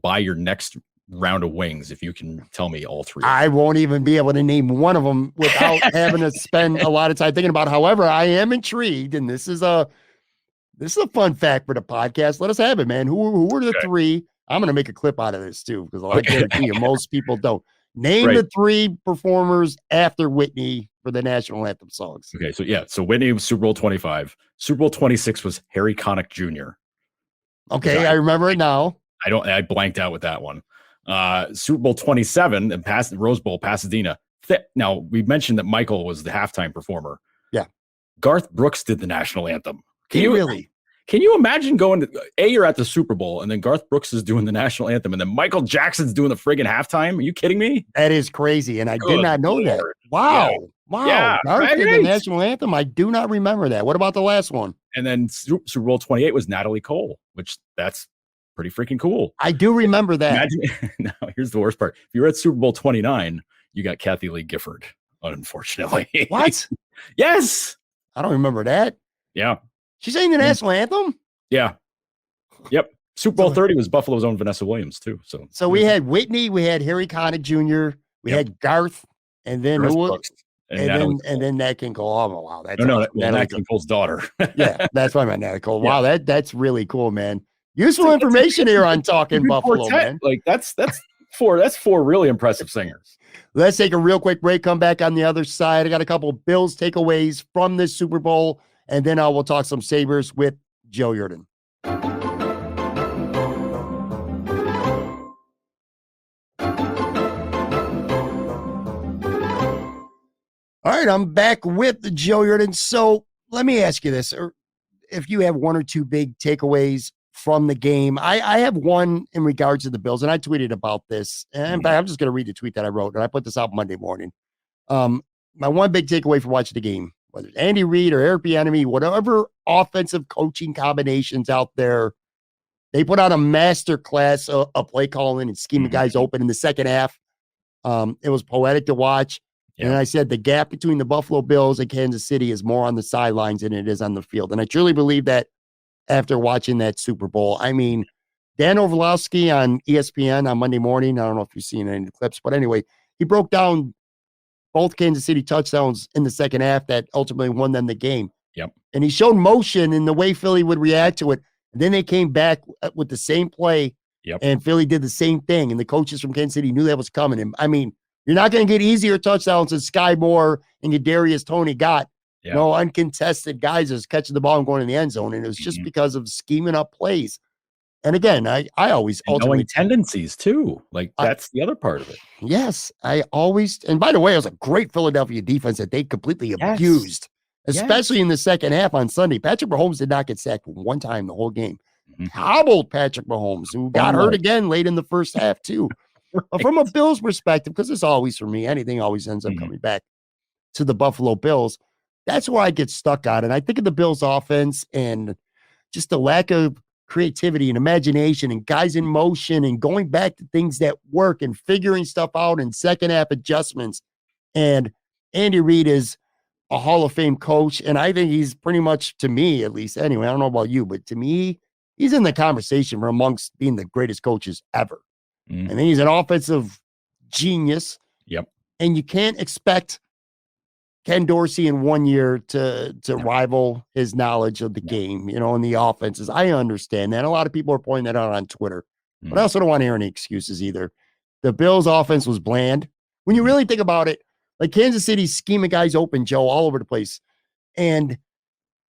buy your next round of wings if you can tell me all 3. I won't even be able to name one of them without having to spend a lot of time thinking about. However, I am intrigued, and this is a fun fact for the podcast. Let us have it, man. Who were the 3? I'm going to make a clip out of this too, because I guarantee you most people don't. Name the 3 performers after Whitney for the national anthem songs. Okay, so Whitney was Super Bowl 25. Super Bowl 26 was Harry Connick Jr. Okay, I remember it now. I blanked out with that one. Super Bowl 27 and Rose Bowl, Pasadena. Now, we mentioned that Michael was the halftime performer. Yeah. Garth Brooks did the national anthem. Can you imagine going to you're at the Super Bowl and then Garth Brooks is doing the national anthem and then Michael Jackson's doing the friggin' halftime? Are you kidding me? That is crazy. And I did not know that. Wow. Yeah. Wow. Yeah, Garth did the national anthem. I do not remember that. What about the last one? And then Super Bowl 28 was Natalie Cole, which that's pretty freaking cool. I do remember that. Now, here's the worst part. If you're at Super Bowl 29, you got Kathy Lee Gifford, unfortunately. What? Yes. I don't remember that. Yeah. She sang the national anthem? Yeah. Yep. Super Bowl 30 was Buffalo's own Vanessa Williams, too. So we had Whitney, we had Harry Connick Jr., we had Garth, and then and then Nat King Cole. Oh, wow. That's Nat King Cole's daughter. Yeah, that's why I meant Nat Cole. Wow, that's really cool, man. Useful information here on Talking Buffalo, man. Like that's 4 really impressive singers. Let's take a real quick break. Come back on the other side. I got a couple of Bills takeaways from this Super Bowl, and then we'll talk some Sabres with Joe Yerdon. right, I'm back with Joe Yerdon. So let me ask you this, or if you have one or two big takeaways from the game. I have one in regards to the Bills, and I tweeted about this. And in fact, I'm just going to read the tweet that I wrote, and I put this out Monday morning. My one big takeaway from watching the game, whether it's Andy Reid or Eric Bieniemy, whatever offensive coaching combinations out there, they put out a master class of play calling and scheming guys open in the second half. It was poetic to watch. Yeah. And I said the gap between the Buffalo Bills and Kansas City is more on the sidelines than it is on the field. And I truly believe that after watching that Super Bowl. I mean, Dan Orlovsky on ESPN on Monday morning, I don't know if you've seen any of the clips, but anyway, he broke down both Kansas City touchdowns in the second half that ultimately won them the game. Yep. And he showed motion in the way Philly would react to it. And then they came back with the same play, and Philly did the same thing. And the coaches from Kansas City knew that was coming. And I mean, you're not going to get easier touchdowns than Sky Moore and Kadarius Toney got. Yeah. No uncontested guys just catching the ball and going in the end zone. And it was just because of scheming up plays. And again, I always knowing tendencies too. Like that's the other part of it. Yes. I always, and by the way, it was a great Philadelphia defense that they completely abused, especially in the second half on Sunday. Patrick Mahomes did not get sacked one time the whole game. Hobbled Patrick Mahomes, who got hurt again late in the first half too. Right. But from a Bills perspective, because it's always for me, anything always ends up coming back to the Buffalo Bills. That's where I get stuck on. And I think of the Bills offense and just the lack of creativity and imagination and guys in motion and going back to things that work and figuring stuff out and second half adjustments. And Andy Reid is a Hall of Fame coach. And I think he's pretty much, to me, at least anyway, I don't know about you, but to me, he's in the conversation for amongst being the greatest coaches ever. And then he's an offensive genius. Yep. And you can't expect Ken Dorsey in 1 year to rival his knowledge of the game, and the offenses. I understand that. A lot of people are pointing that out on Twitter, but I also don't want to hear any excuses either. The Bills' offense was bland. When you really think about it, like Kansas City scheming guys open, Joe, all over the place. And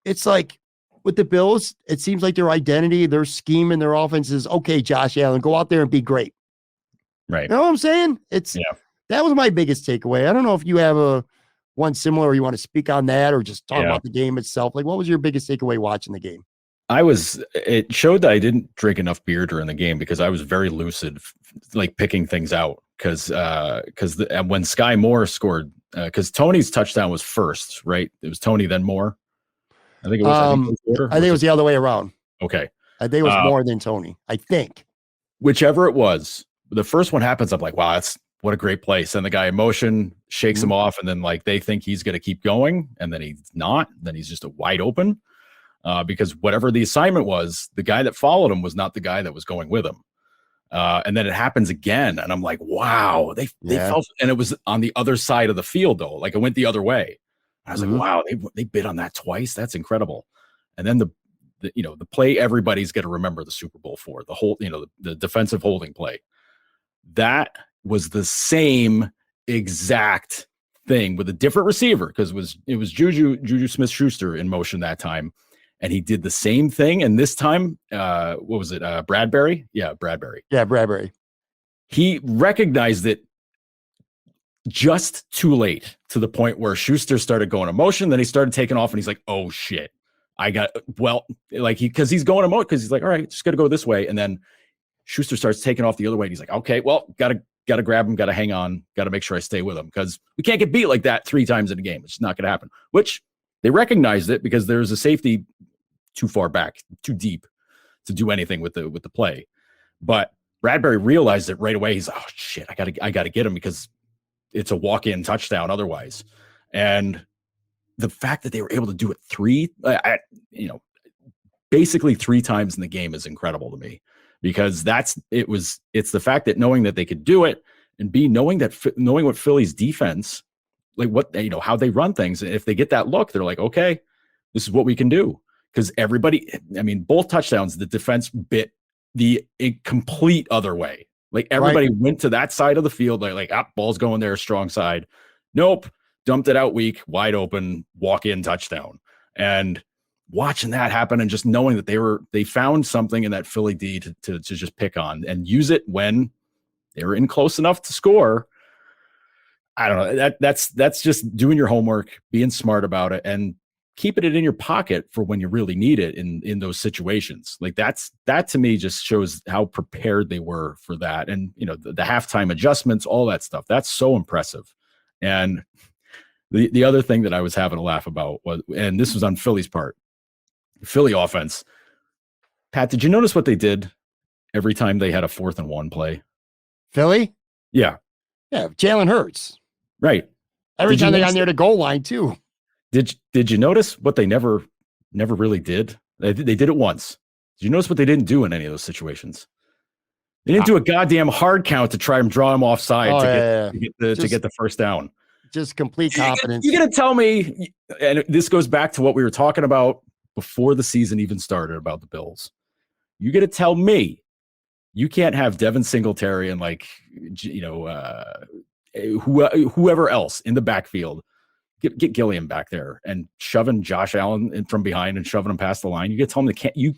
it's like with the Bills, it seems like their identity, their scheme, and their offense is, okay, Josh Allen, go out there and be great. Right. You know what I'm saying? That was my biggest takeaway. I don't know if you have one similar, or you want to speak on that, or just talk about the game itself. Like, what was your biggest takeaway watching the game? It showed that I didn't drink enough beer during the game because I was very lucid, like picking things out. Because when Sky Moore scored, because Tony's touchdown was first, right? It was Tony, then Moore. I think it was. I think it was the other way around. Okay. I think it was more than Tony. I think. Whichever it was, the first one happens. I'm like, wow, what a great play. Send the guy in motion, shakes him off, and then like they think he's going to keep going, and then he's not. Then he's just a wide open because whatever the assignment was, the guy that followed him was not the guy that was going with him. And then it happens again, and I'm like, wow, they felt, and it was on the other side of the field though. Like it went the other way. I was like, wow, they bid on that twice. That's incredible. And then the play everybody's going to remember the Super Bowl for, the whole, the defensive holding play. That was the same exact thing with a different receiver because it was Juju Smith-Schuster in motion that time, and he did the same thing. And this time, what was it? Bradbury? Yeah, Bradbury. Yeah, Bradbury. He recognized it just too late to the point where Schuster started going in motion. Then he started taking off, and he's like, "Oh shit, because he's going in motion because he's like, all right, just got to go this way." And then Schuster starts taking off the other way. And he's like, okay, well, got to grab him, got to hang on, got to make sure I stay with him because we can't get beat like that 3 times in a game. It's not going to happen, which they recognized it because there's a safety too far back, too deep to do anything with the play. But Bradbury realized it right away. He's like, oh shit, I got to get him because it's a walk-in touchdown otherwise. And the fact that they were able to do it basically 3 times in the game is incredible to me. Because it's the fact that knowing that they could do it and knowing what Philly's defense, like how they run things. And if they get that look, they're like, okay, this is what we can do. Because both touchdowns, the defense bit the complete other way. Like everybody went to that side of the field. Like ball's going there, strong side. Nope. Dumped it out weak, wide open, walk in touchdown. And watching that happen and just knowing that they found something in that Philly D to just pick on and use it when they were in close enough to score. I don't know. That's just doing your homework, being smart about it, and keeping it in your pocket for when you really need it in those situations. Like that to me just shows how prepared they were for that. And the halftime adjustments, all that stuff. That's so impressive. And the other thing that I was having a laugh about was, and this was on Philly's part, Philly offense. Pat, did you notice what they did every time they had a 4th and 1 play? Philly? Yeah. Yeah, Jalen Hurts. Right. Every time they got near the goal line, too. Did you notice what they never really did? They did it once. Did you notice what they didn't do in any of those situations? They didn't do a goddamn hard count to try and draw them offside to get the first down. Just complete confidence. You're going to tell me, and this goes back to what we were talking about before the season even started about the Bills. You're going to tell me you can't have Devin Singletary and whoever else in the backfield. Get Gilliam back there and shoving Josh Allen in from behind and shoving him past the line. You get to tell them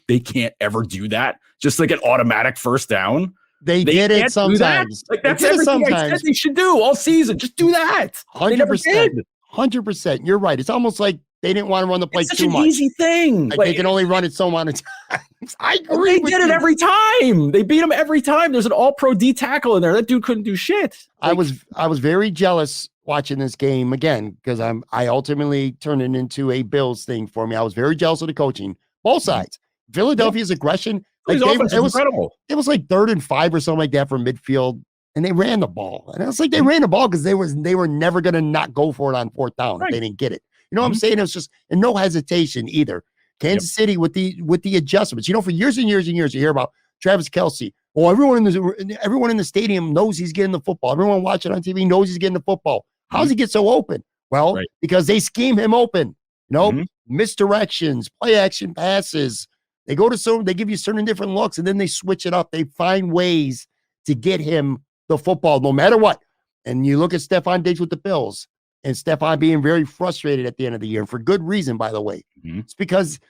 they can't ever do that. Just like an automatic first down. They did it sometimes. Like that's everything I said they should do all season. Just do that. 100%. 100%. You're right. It's almost like they didn't want to run the play too much. An easy thing. Like they can only run it so many times. I agree. They did it every time. They beat him every time. There's an all-pro D tackle in there. That dude couldn't do shit. I was very jealous watching this game again because I ultimately turned it into a Bills thing for me. I was very jealous of the coaching, both sides. Philadelphia's aggression. Like it was incredible. It was like 3rd and 5 or something like that from midfield, and they ran the ball. And it's like they ran the ball because they were never going to not go for it on 4th down if they didn't get it. You know what I'm saying? It was just and no hesitation either. Kansas City with the adjustments. For years and years and years, you hear about Travis Kelce. Oh, everyone in the stadium knows he's getting the football. Everyone watching on TV knows he's getting the football. How does he get so open? Well, because they scheme him open. Misdirections, play action passes. They give you certain different looks, and then they switch it up. They find ways to get him the football, no matter what. And you look at Stephon Diggs with the Bills, and Stephon being very frustrated at the end of the year, and for good reason, by the way. It's because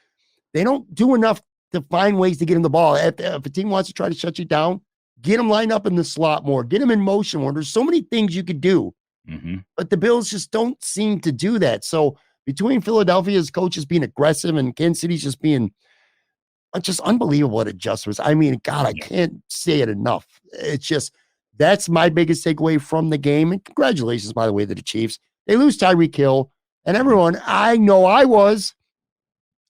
they don't do enough to find ways to get him the ball. If a team wants to try to shut you down, get him lined up in the slot more, get him in motion more. There's so many things you could do. But the Bills just don't seem to do that. So between Philadelphia's coaches being aggressive and Kansas City's just being just unbelievable at adjustments. I mean, God, I can't say it enough. It's just that's my biggest takeaway from the game. And congratulations, by the way, to the Chiefs. They lose Tyreek Hill, and everyone. I know I was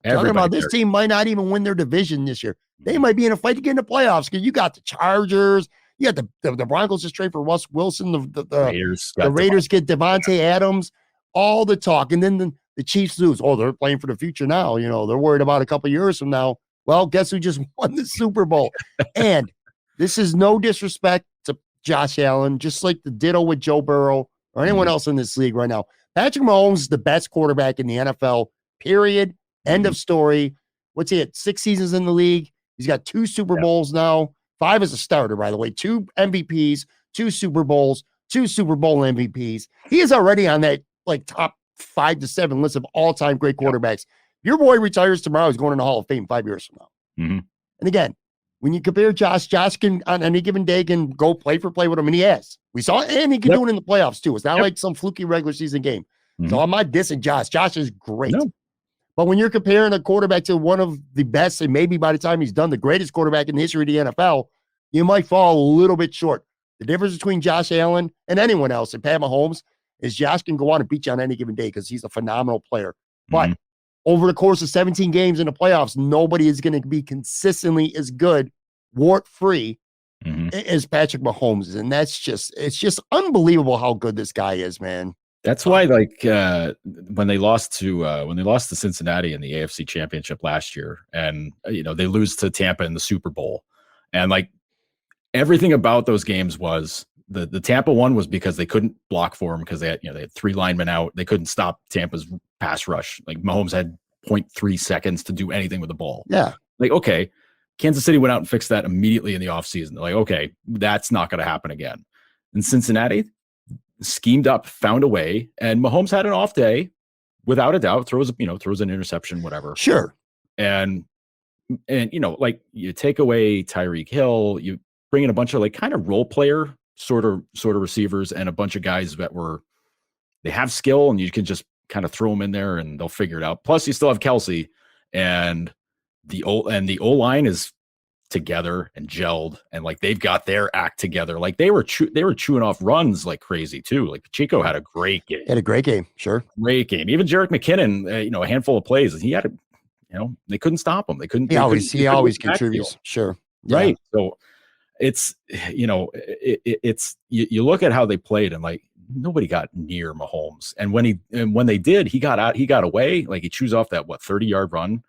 talking about this team might not even win their division this year. They might be in a fight to get in the playoffs because you got the Chargers. You got the Broncos just trade for Russ Wilson. The Raiders get Devontae Adams. All the talk. And then the Chiefs lose. Oh, they're playing for the future now. They're worried about a couple years from now. Well, guess who just won the Super Bowl? And this is no disrespect to Josh Allen, just like the ditto with Joe Burrow or anyone else in this league right now. Patrick Mahomes is the best quarterback in the NFL, period. End of story. What's he at? 6 seasons in the league. He's got 2 Super Bowls now. 5 as a starter, by the way. 2 MVPs, 2 Super Bowls, 2 Super Bowl MVPs. He is already on that top 5 to 7 list of all-time great quarterbacks. Your boy retires tomorrow. He's going in the Hall of Fame 5 years from now. And again, when you compare Josh can on any given day can go play for play with him, and he has. We saw it, and he can do it in the playoffs too. It's not like some fluky regular season game. So I'm not dissing Josh. Josh is great. No. But when you're comparing a quarterback to one of the best, and maybe by the time he's done, the greatest quarterback in the history of the NFL, you might fall a little bit short. The difference between Josh Allen and anyone else and Pat Mahomes is Josh can go on and beat you on any given day because he's a phenomenal player. But over the course of 17 games in the playoffs, nobody is going to be consistently as good, wart-free, as Patrick Mahomes is. And it's just unbelievable how good this guy is, man. That's why, when they lost to Cincinnati in the AFC Championship last year, and they lose to Tampa in the Super Bowl, and everything about those games was the Tampa one was because they couldn't block for him because they had 3 linemen out. They couldn't stop Tampa's pass rush. Like Mahomes had 0.3 seconds to do anything with the ball. Yeah. Okay, Kansas City went out and fixed that immediately in the offseason. They're like, okay, that's not going to happen again. And Cincinnati schemed up, found a way, and Mahomes had an off day, without a doubt. Throws an interception, whatever. Sure. And you take away Tyreek Hill, you bring in a bunch of kind of role player sort of receivers and a bunch of guys that they have skill, and you can just kind of throw them in there and they'll figure it out. Plus, you still have Kelsey, and the O line is together and gelled, and like they've got their act together. Like they were chewing off runs like crazy too. Like Pacheco had a great game. Had a great game, sure. Great game. Even Jerick McKinnon, a handful of plays, he had they couldn't stop him. They couldn't. He always contributes. Sure. Yeah. Right. So it's it's you look at how they played, and like nobody got near Mahomes. And when they did, he got away. Like he chews off that 30-yard run in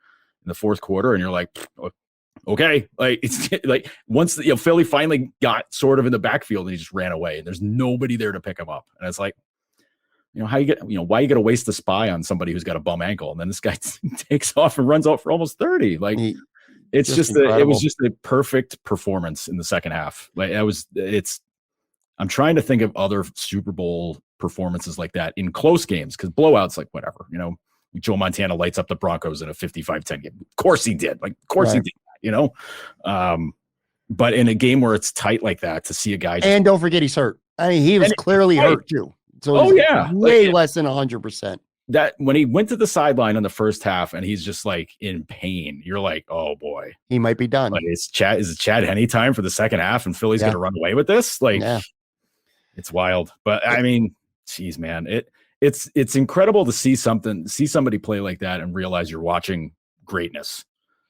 the fourth quarter, and you're like, okay, like it's like once Philly finally got sort of in the backfield, and he just ran away, and there's nobody there to pick him up. And it's like, how you get, why you got to waste the spy on somebody who's got a bum ankle, and then this guy takes off and runs out for almost 30. Like it was just a perfect performance in the second half. Like I'm trying to think of other Super Bowl performances like that in close games, because blowouts, like whatever, Joe Montana lights up the Broncos in a 55-10 game. Of course he did. Like, of course he did, but in a game where it's tight like that, to see a guy and don't forget he's hurt. I mean, he was clearly hurt too. So way less than 100%. That when he went to the sideline in the first half and he's just like in pain, you're like, oh boy, he might be done. Like, is it Chad Henne time for the second half, and Philly's going to run away with this? Like, it's wild. But I mean, geez, man, it's incredible to see somebody play like that and realize you're watching greatness,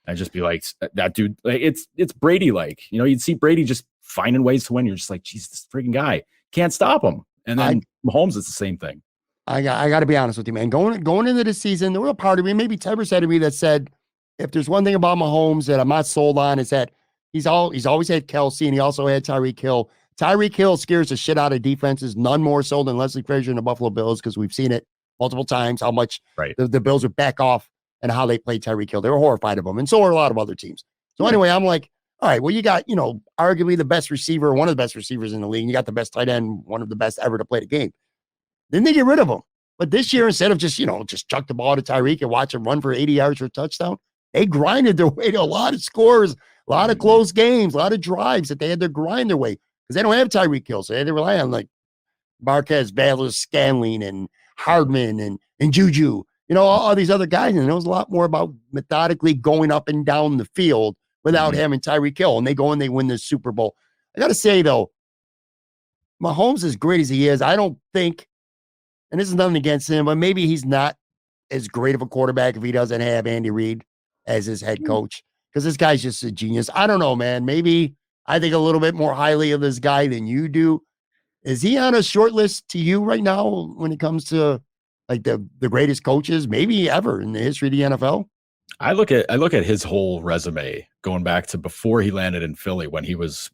and just be like, that dude. Like, it's Brady. Like, you'd see Brady just finding ways to win. You're just like, geez, this freaking guy can't stop him. And then Mahomes is the same thing. I got to be honest with you, man. Going into the season, there was a part of me, maybe 10% of me, that said, if there's one thing about Mahomes that I'm not sold on, is that he's always had Kelsey, and he also had Tyreek Hill. Tyreek Hill scares the shit out of defenses, none more so than Leslie Frazier and the Buffalo Bills, because we've seen it multiple times, how much the Bills would back off and how they played Tyreek Hill. They were horrified of him, and so are a lot of other teams. So anyway, I'm like, all right, well, you got, arguably the best receiver, one of the best receivers in the league, and you got the best tight end, one of the best ever to play the game. Then they get rid of him. But this year, instead of just chuck the ball to Tyreek and watch him run for 80 yards for a touchdown, they grinded their way to a lot of scores, a lot of close games, a lot of drives that they had to grind their way, because they don't have Tyreek Hill. So they had to rely on like Marquez, Baylor, Scanling, and Hardman, and Juju, all these other guys. And it was a lot more about methodically going up and down the field without having Tyreek Hill. And they go and they win the Super Bowl. I got to say, though, Mahomes, as great as he is, I don't think, and this is nothing against him, but maybe he's not as great of a quarterback if he doesn't have Andy Reid as his head coach, because this guy's just a genius. I don't know, man. Maybe I think a little bit more highly of this guy than you do. Is he on a short list to you right now when it comes to like the greatest coaches maybe ever in the history of the NFL? I look at his whole resume going back to before he landed in Philly, when he was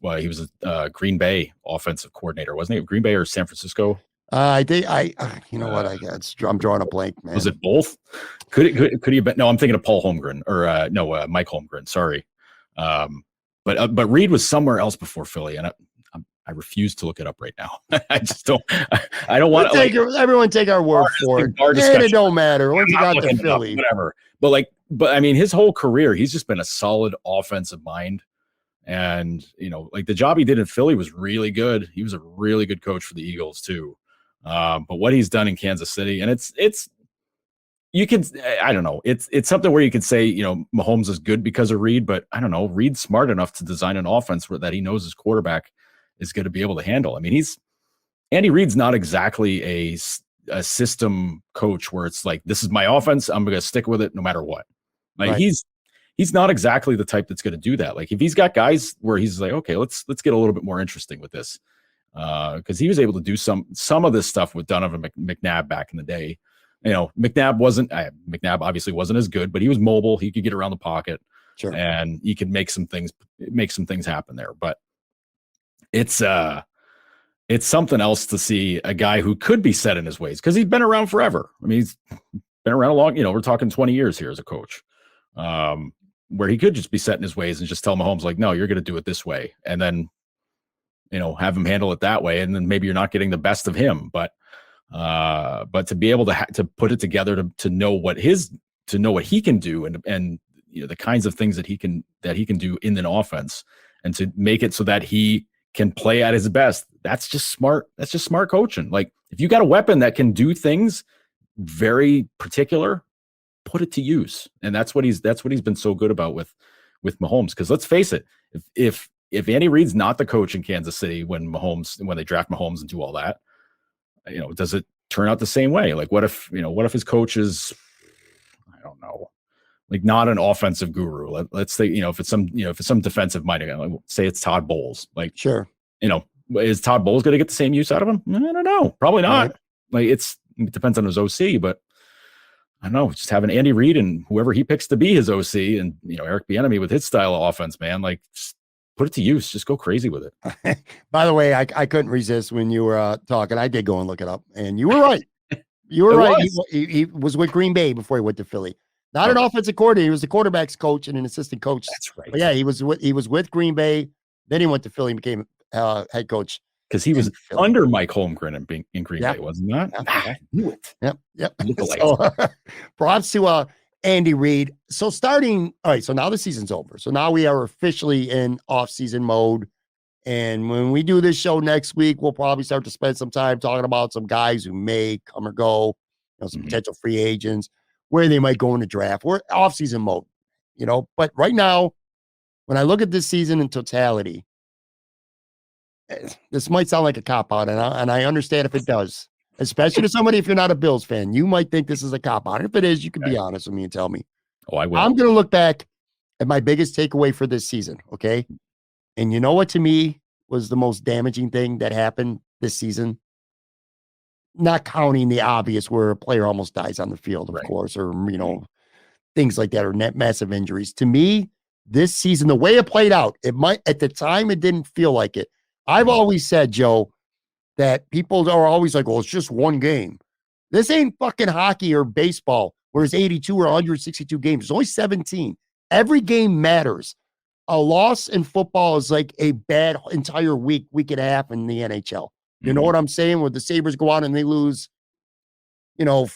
a Green Bay offensive coordinator, wasn't he? Green Bay or San Francisco? I think I'm drawing a blank, man. Was it both? Could he have been? No, I'm thinking of Paul Holmgren or Mike Holmgren. Sorry. But Reed was somewhere else before Philly, and I refuse to look it up right now. I just don't. I don't want to. Everyone take our word for it. It don't matter. Once you got to Philly, whatever. But I mean, his whole career, he's just been a solid offensive mind. And like the job he did in Philly was really good. He was a really good coach for the Eagles too. But what he's done in Kansas City, and I don't know. It's something where you could say, Mahomes is good because of Reed, but I don't know. Reed's smart enough to design an offense that he knows his quarterback is going to be able to handle. I mean, Andy Reid's not exactly a system coach where it's like, this is my offense, I'm going to stick with it no matter what. Like he's not exactly the type that's going to do that. Like if he's got guys where he's like, okay, let's get a little bit more interesting with this. Because he was able to do some of this stuff with Donovan McNabb back in the day. McNabb obviously wasn't as good, but he was mobile. He could get around the pocket, and he could make some things happen there. But it's something else to see a guy who could be set in his ways, because he's been around forever. I mean, he's been around a long. We're talking 20 years here as a coach, where he could just be set in his ways and just tell Mahomes like, no, you're going to do it this way, and then have him handle it that way, and then maybe you're not getting the best of him, but to be able to put it together to know what he can do, and the kinds of things that he can do in an offense, and to make it so that he can play at his best. that's just smart. That's just smart coaching. Like if you got a weapon that can do things very particular, put it to use. And that's what he's been so good about with Mahomes. Because let's face it, if Andy Reid's not the coach in Kansas City when they draft Mahomes and do all that, does it turn out the same way? Like what if his coach is, I don't know, like not an offensive guru. Let's say, if it's some defensive minded, like say it's Todd Bowles. Like, sure. Is Todd Bowles going to get the same use out of him? I don't know. Probably not. Right. Like it depends on his OC, but I don't know. Just having Andy Reid and whoever he picks to be his OC, and Eric Bieniemy with his style of offense, man, like just put it to use. Just go crazy with it. By the way, I couldn't resist when you were talking. I did go and look it up, and you were right. You were right. He was with Green Bay before he went to Philly. Not an offensive coordinator. He was the quarterback's coach and an assistant coach. That's right. But yeah, he was with Green Bay. Then he went to Philly and became head coach. Because he was under Mike Holmgren and being in Green Bay, wasn't that? I knew it. Yep. So, props to Andy Reid. So all right, so now the season's over. So now we are officially in off-season mode. And when we do this show next week, we'll probably start to spend some time talking about some guys who may come or go, some potential free agents, where they might go in the draft. We're off-season mode, But right now, when I look at this season in totality, this might sound like a cop-out, and I understand if it does, especially to somebody if you're not a Bills fan. You might think this is a cop-out. If it is, you can be honest with me and tell me. Oh, I will. I'm going to look back at my biggest takeaway for this season, okay? And you know what, to me, was the most damaging thing that happened this season? Not counting the obvious where a player almost dies on the field, of course, or, things like that, or net massive injuries. To me, this season, the way it played out, at the time, it didn't feel like it. I've always said, Joe, that people are always like, well, it's just one game. This ain't fucking hockey or baseball where it's 82 or 162 games. It's only 17. Every game matters. A loss in football is like a bad entire week and a half in the NHL. You know what I'm saying? Where the Sabres go out and they lose, 4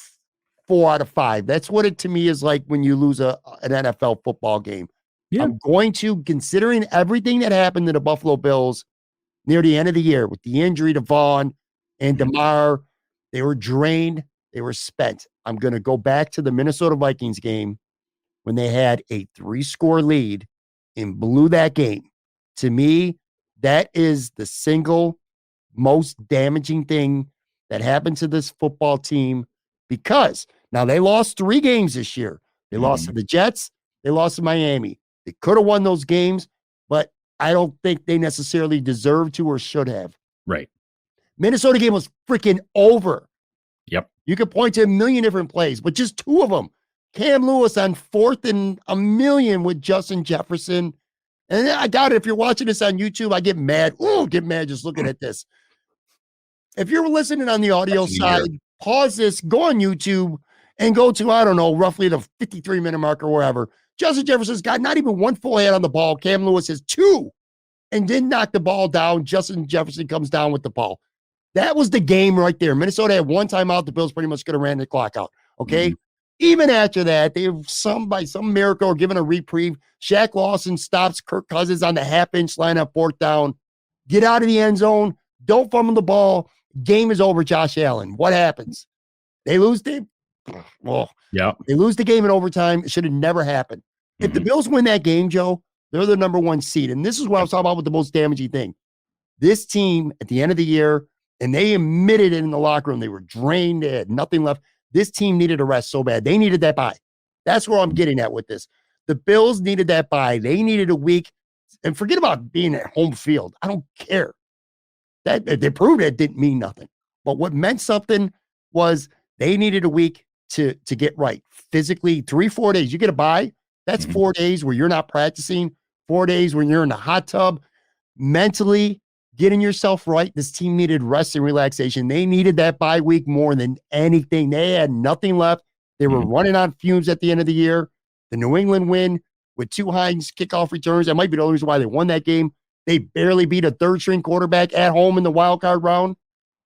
out of 5. That's what it to me is like when you lose an NFL football game. Yeah. I'm going to, considering everything that happened to the Buffalo Bills near the end of the year with the injury to Vaughn and DeMar, they were drained. They were spent. I'm going to go back to the Minnesota Vikings game when they had a 3-score lead and blew that game. To me, that is the single most damaging thing that happened to this football team, because now they lost 3 games this year. They lost to the Jets. They lost to Miami. They could have won those games, but I don't think they necessarily deserve to or should have. Right. Minnesota game was freaking over. Yep. You could point to a million different plays, but just 2 of them. Cam Lewis on 4th and 1,000,000 with Justin Jefferson. And I got it. If you're watching this on YouTube, I get mad. Get mad just looking at this. If you're listening on the audio side, pause this, go on YouTube, and go to, I don't know, roughly the 53-minute mark or wherever. Justin Jefferson's got not even 1 full hand on the ball. Cam Lewis has 2 and didn't knock the ball down. Justin Jefferson comes down with the ball. That was the game right there. Minnesota had 1 timeout. The Bills pretty much could have ran the clock out. Okay. Even after that, they by some miracle are given a reprieve. Shaq Lawson stops Kirk Cousins on the half-inch line on 4th down. Get out of the end zone. Don't fumble the ball. Game is over, Josh Allen. What happens? They lose the They lose the game in overtime. It should have never happened. If the Bills win that game, Joe, they're the number 1 seed. And this is what I was talking about with the most damaging thing. This team at the end of the year, and they admitted it in the locker room, they were drained. They had nothing left. This team needed a rest so bad. They needed that bye. That's where I'm getting at with this. The Bills needed that bye. They needed a week. And forget about being at home field. I don't care. That they proved it didn't mean nothing. But what meant something was they needed a week to get right. Physically, 3-4 days. You get a bye. That's 4 days where you're not practicing, 4 days when you're in the hot tub. Mentally, getting yourself right. This team needed rest and relaxation. They needed that bye week more than anything. They had nothing left. They were running on fumes at the end of the year. The New England win with 2 Hines kickoff returns. That might be the only reason why they won that game. They barely beat a 3rd-string quarterback at home in the wild card round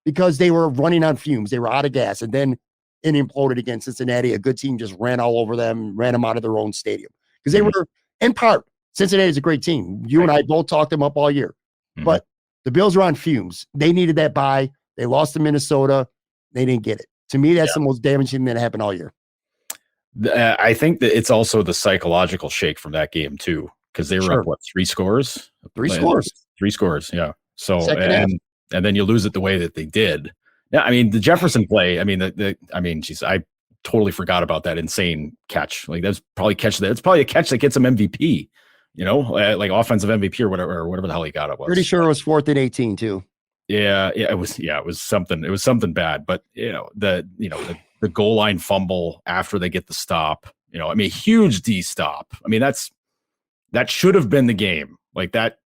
because they were running on fumes. They were out of gas. And then it imploded against Cincinnati. A good team just ran all over them, ran them out of their own stadium. Because they were, in part, Cincinnati is a great team. You and I both talked them up all year. But The Bills are on fumes. They needed that bye. They lost to Minnesota. They didn't get it. To me, that's the most damaging thing that happened all year. I think that it's also the psychological shake from that game too, because they were up, what, 3 scores? 3 scores. 3 scores, yeah. So and then you lose it the way that they did. Yeah, I mean the Jefferson play. I mean geez, I totally forgot about that insane catch. Like that's probably It's probably a catch that gets him MVP. You know, like offensive MVP or whatever the hell he got it was. Pretty sure it was 4th and 18 too. Yeah, it was something. It was something bad, but the goal line fumble after they get the stop. I mean, huge D stop. I mean, that should have been the game. Like that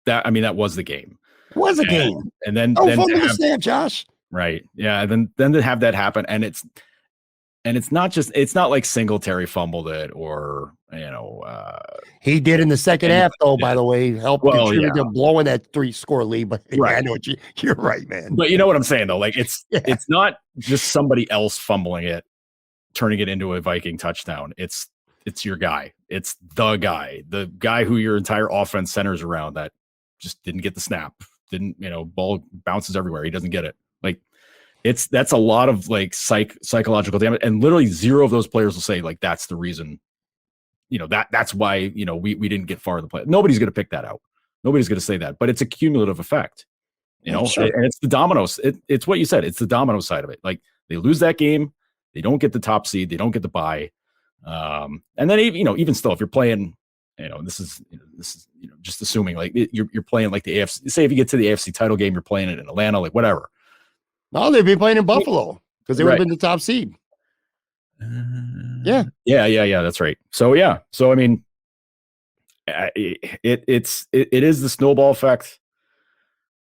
was the game. It was a game. And then fumble the snap, Josh. Right. Yeah. Then to have that happen, and it's not like Singletary fumbled it or he did in the second half though. By the way, helped contribute to blowing that 3-score lead. But right. I know you're right, man. But you know what I'm saying though. Like it's not just somebody else fumbling it, turning it into a Viking touchdown. It's your guy. It's the guy who your entire offense centers around that just didn't get the snap. Didn't ball bounces everywhere. He doesn't get it. Like that's a lot of like psychological damage, and literally 0 of those players will say like that's the reason. That's why we didn't get far in the play. Nobody's going to pick that out. Nobody's going to say that, but it's a cumulative effect. Sure. And it's the dominoes. It's what you said. It's the domino side of it. Like they lose that game, they don't get the top seed, they don't get the bye, and then even still, if you're playing, this is just assuming like you're playing like the AFC. Say if you get to the AFC title game, you're playing it in Atlanta, like whatever. No, they'd be playing in Buffalo because they would have been the top seed. Yeah. That's right. So I mean, it is the snowball effect,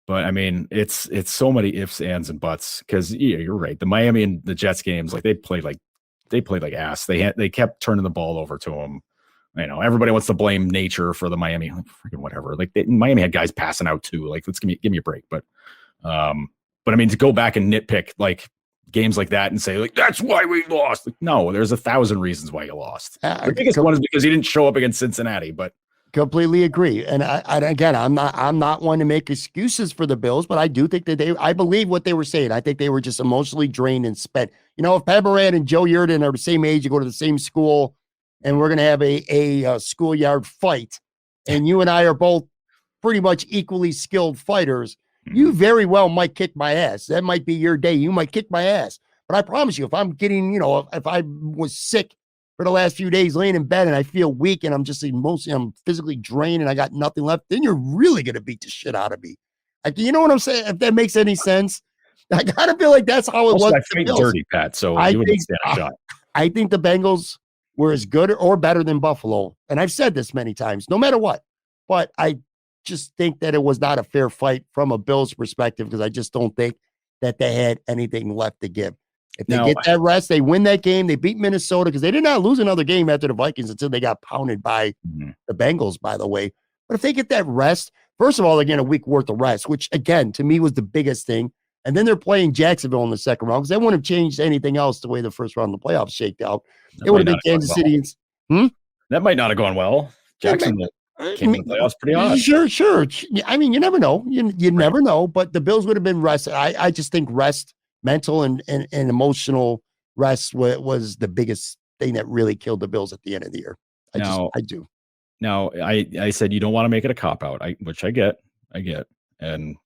but I mean, it's so many ifs, ands, and buts because you're right. The Miami and the Jets games, like they played like ass. They kept turning the ball over to them. Everybody wants to blame nature for the Miami, freaking whatever. Like Miami had guys passing out too. Like let's give me a break. But I mean, to go back and nitpick like games like that and say like that's why we lost. Like, no, there's 1,000 reasons why you lost. The biggest one is because you didn't show up against Cincinnati. But completely agree. And again, I'm not one to make excuses for the Bills, but I do think that I believe what they were saying. I think they were just emotionally drained and spent. If Pat Moran and Joe Yerdon are the same age, you go to the same school, and we're going to have a schoolyard fight, and you and I are both pretty much equally skilled fighters, you very well might kick my ass. That might be your day. You might kick my ass. But I promise you, if I'm getting, if I was sick for the last few days laying in bed and I feel weak and I'm physically drained and I got nothing left, then you're really going to beat the shit out of me. Like, you know what I'm saying? If that makes any sense, I got to feel like that's how it was. I think dirty, Pat. So you wouldn't stand a shot. I think the Bengals were as good or better than Buffalo. And I've said this many times, no matter what, but I just think that it was not a fair fight from a Bills perspective because I just don't think that they had anything left to give. If they get that rest, they win that game. They beat Minnesota because they did not lose another game after the Vikings until they got pounded by the Bengals, by the way. But if they get that rest, first of all, they're getting a week worth of rest, which again, to me was the biggest thing. And then they're playing Jacksonville in the second round because they wouldn't have changed anything else the way the first round of the playoffs shaked out. It would have been Kansas City. That might not have gone well. Jacksonville came in the playoffs pretty hot. Sure. I mean, you never know. You never know. But the Bills would have been rested. I just think rest, mental and emotional rest was the biggest thing that really killed the Bills at the end of the year. I do. Now, I said you don't want to make it a cop-out, which I get. And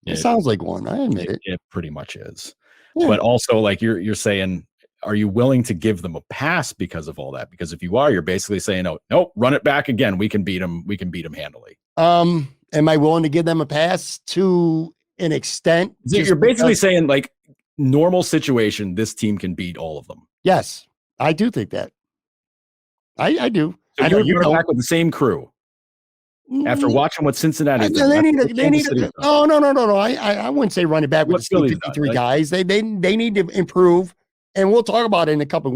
it sounds like one. I admit it. It pretty much is. Yeah. But also, like you're saying, are you willing to give them a pass because of all that? Because if you are, you're basically saying, nope, run it back again. We can beat them. We can beat them handily. Am I willing to give them a pass to an extent? You're basically saying, like, normal situation, this team can beat all of them. Yes, I do think that. I do. So you're back with the same crew after watching what Cincinnati did. No. I wouldn't say run it back with the same 53 guys. They need to improve. And we'll talk about it in a coming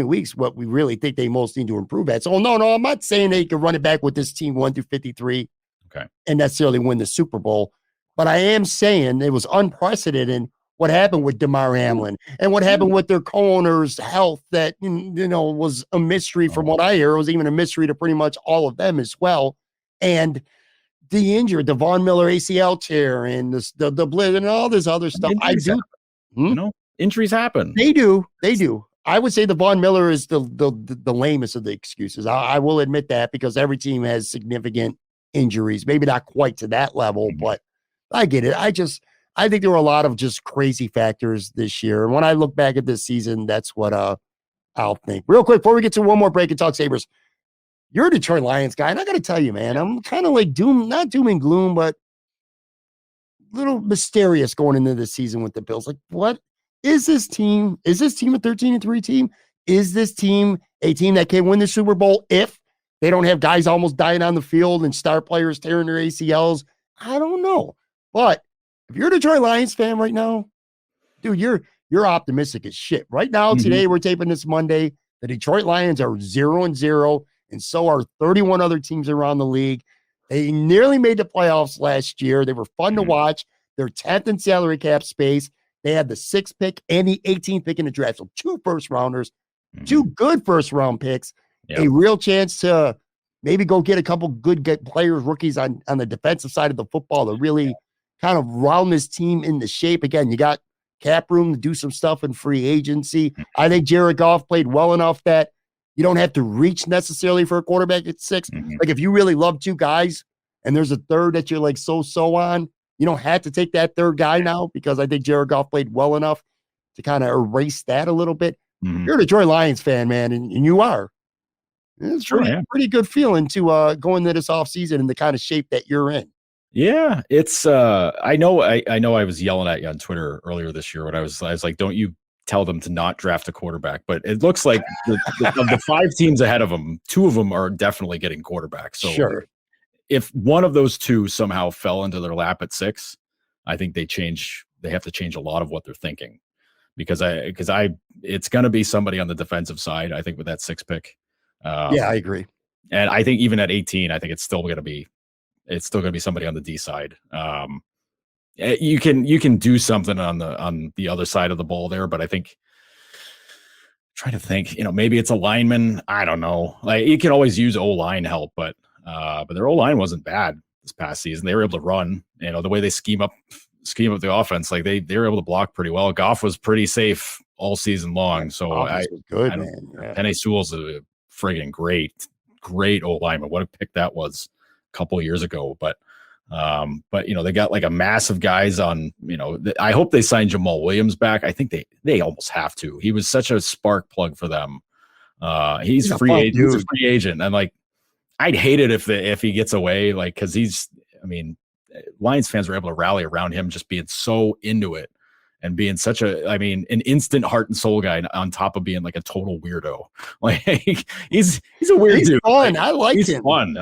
weeks, what we really think they most need to improve at. So, no, I'm not saying they can run it back with this team 1 through 53 and necessarily win the Super Bowl. But I am saying it was unprecedented what happened with DeMar Hamlin and what happened with their co-owner's health that, was a mystery from what I hear. It was even a mystery to pretty much all of them as well. And the injury, the Von Miller ACL tear and the blitz and all this other stuff. Injuries happen. They do. I would say the Von Miller is the lamest of the excuses. I will admit that, because every team has significant injuries, maybe not quite to that level, but I get it. I think there were a lot of just crazy factors this year. And when I look back at this season, that's what I'll think. Real quick, before we get to one more break and talk Sabres, you're a Detroit Lions guy, and I got to tell you, man, I'm kind of like not doom and gloom, but a little mysterious going into this season with the Bills. Like, what is this team? Is this team a 13-3 team? Is this team a team that can win the Super Bowl if they don't have guys almost dying on the field and star players tearing their ACLs? I don't know. But if you're a Detroit Lions fan right now, dude, you're optimistic as shit. Right now, today, we're taping this Monday. The Detroit Lions are 0-0, and so are 31 other teams around the league. They nearly made the playoffs last year. They were fun to watch. They're 10th in salary cap space. They had the 6th pick and the 18th pick in the draft. So 2 first-rounders, 2 good first-round picks, a real chance to maybe go get a couple good players, rookies on the defensive side of the football to really kind of round this team into shape. Again, you got cap room to do some stuff in free agency. I think Jared Goff played well enough that you don't have to reach necessarily for a quarterback at 6. Like, if you really love 2 guys and there's a third that you're like so on, you don't have to take that third guy now, because I think Jared Goff played well enough to kind of erase that a little bit. You're a Detroit Lions fan, man, and you are. It's pretty good feeling to go into this offseason in the kind of shape that you're in. Yeah, it's I know I was yelling at you on Twitter earlier this year when I was like, don't you tell them to not draft a quarterback. But it looks like of the 5 teams ahead of them, 2 of them are definitely getting quarterbacks. So sure, if one of those 2 somehow fell into their lap at 6, I think they have to change a lot of what they're thinking, because it's going to be somebody on the defensive side, I think, with that 6th pick. I agree. And I think even at 18, I think it's still going to be somebody on the D side. You can do something on the other side of the ball there, but I think, trying to think, maybe it's a lineman. I don't know. Like, you can always use O-line help, but their O-line wasn't bad this past season. They were able to run, the way they scheme up the offense, like they were able to block pretty well. Goff was pretty safe all season long. So Penny Sewell's a friggin' great O-lineman. What a pick that was a couple of years ago. But they got like a mass of guys on, I hope they sign Jamal Williams back. I think they almost have to. He was such a spark plug for them. He's a free agent. And like, I'd hate it if he gets away, like, cause Lions fans were able to rally around him just being so into it and being such an instant heart and soul guy on top of being like a total weirdo. Like, he's a weird dude. Fun. I like him. He's fun.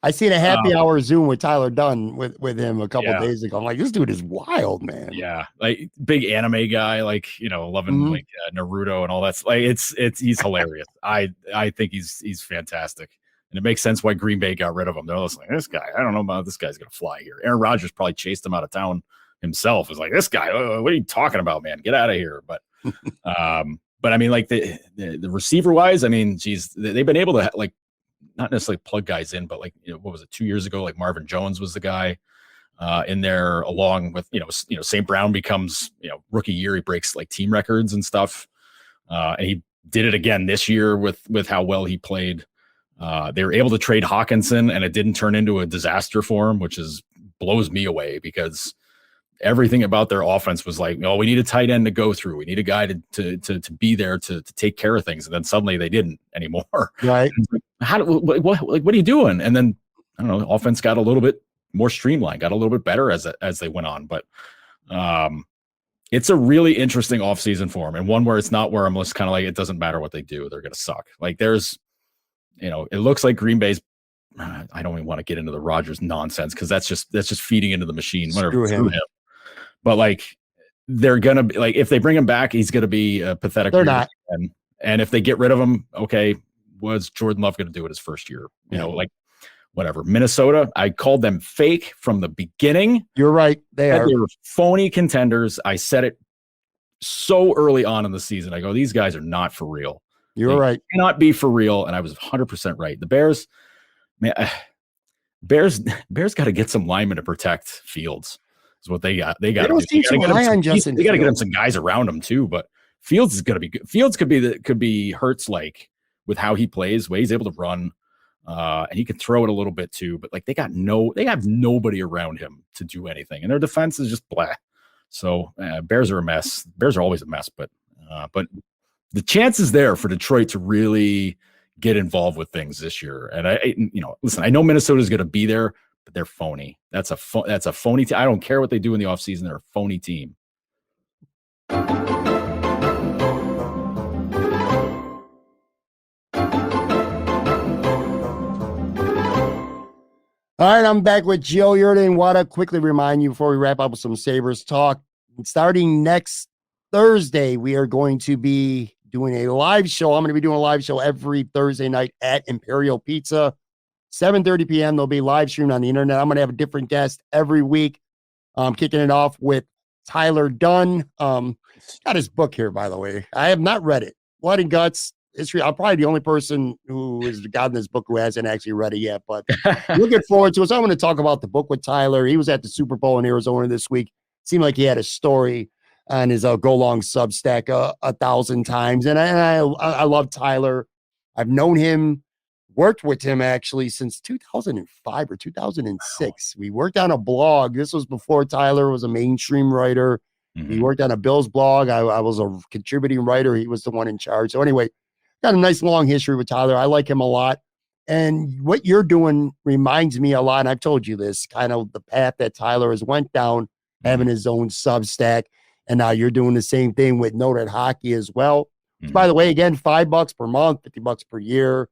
I seen a happy hour Zoom with Tyler Dunn with him a couple of days ago. I'm like, this dude is wild, man. Yeah, like big anime guy, like loving like Naruto and all that. Like he's hilarious. I think he's fantastic, and it makes sense why Green Bay got rid of him. They're just like, this guy, I don't know about this guy's gonna fly here. Aaron Rodgers probably chased him out of town himself. Is like, this guy, what are you talking about, man? Get out of here. But like the receiver wise, geez, they've been able to like, not necessarily plug guys in, but like, what was it, 2 years ago? Like Marvin Jones was the guy in there, along with, St. Brown becomes, rookie year. He breaks like team records and stuff. And he did it again this year with how well he played. They were able to trade Hawkinson, and it didn't turn into a disaster for him, which blows me away, because everything about their offense was like, we need a tight end to go through. We need a guy to be there to take care of things. And then suddenly they didn't anymore. Right. What are you doing? And then, I don't know, the offense got a little bit more streamlined, got a little bit better as they went on. But it's a really interesting offseason for them, and one where it's not where I'm just kind of like, it doesn't matter what they do, they're going to suck. Like, there's, it looks like Green Bay's, I don't even want to get into the Rodgers nonsense, because that's just feeding into the machine. Whatever. Screw him. But like, they're gonna be like, if they bring him back, he's gonna be a pathetic. They're not. And if they get rid of him, okay, what's Jordan Love gonna do in his first year? Like, whatever. Minnesota, I called them fake from the beginning. You're right. They were phony contenders. I said it so early on in the season. I go, these guys are not for real. You're right. Cannot be for real. And I was 100% right. The Bears, man, Bears got to get some linemen to protect Fields. Is what they got. They got They to don't do. seem so high on Justin They got to get him Fields. some guys around him too. But Fields is going to be good. Fields could be Hurts like with how he plays, way he's able to run, and he can throw it a little bit too. But like they have nobody around him to do anything, and their defense is just blah. So Bears are a mess. Bears are always a mess, but the chance is there for Detroit to really get involved with things this year. And listen, I know Minnesota is going to be there, but they're phony. That's a phony team. I don't care what they do in the offseason. They're a phony team. All right, I'm back with Joe Yerdon. Want to quickly remind you before we wrap up with some Sabres talk. Starting next Thursday, we are going to be doing a live show. I'm going to be doing a live show every Thursday night at Imperial Pizza, 7:30 p.m. They'll be live streamed on the internet. I'm going to have a different guest every week. I'm kicking it off with Tyler Dunn. Got his book here, by the way. I have not read it. Blood and Guts. History. I'm probably the only person who has gotten this book who hasn't actually read it yet, but looking forward to it. So I'm going to talk about the book with Tyler. He was at the Super Bowl in Arizona this week. Seemed like he had a story on his Go Long Substack 1,000 times. And I love Tyler. I've known him, worked with him actually since 2005 or 2006. We worked on a blog. This was before Tyler was a mainstream writer. Mm-hmm. He worked on a Bills blog. I was a contributing writer. He was the one in charge. So anyway, got a nice long history with Tyler. I like him a lot. And what you're doing reminds me a lot. And I've told you this, kind of the path that Tyler has went down, having his own Substack. And now you're doing the same thing with Noted Hockey as well. Mm-hmm. By the way, again, $5 per month, $50 per year.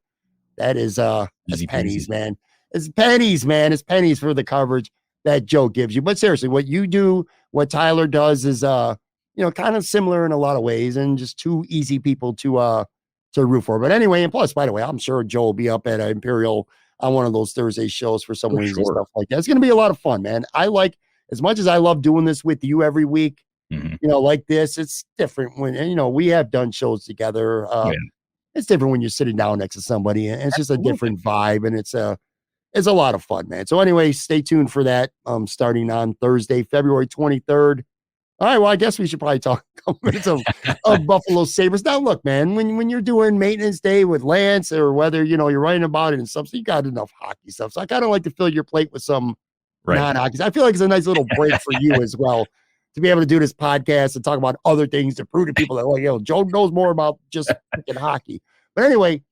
That is that's pennies, man. It's pennies, man. It's pennies for the coverage that Joe gives you. But seriously, what you do, what Tyler does is kind of similar in a lot of ways, and just two easy people to root for. But anyway, and plus, by the way, I'm sure Joe will be up at Imperial on one of those Thursday shows for some wings and stuff like that. It's going to be a lot of fun, man. I like, as much as I love doing this with you every week, like this, it's different when, we have done shows together. It's different when you're sitting down next to somebody, and it's just a different vibe, and it's a lot of fun, man. So anyway, stay tuned for that. Starting on Thursday, February 23rd. All right, well, I guess we should probably talk a couple minutes of Buffalo Sabres. Now, look, man, when you're doing maintenance day with Lance, or whether, you're writing about it and stuff, so you got enough hockey stuff. So I kind of like to fill your plate with some non-hockey. I feel like it's a nice little break for you as well, to be able to do this podcast and talk about other things to prove to people that, Joe knows more about just freaking hockey. But anyway,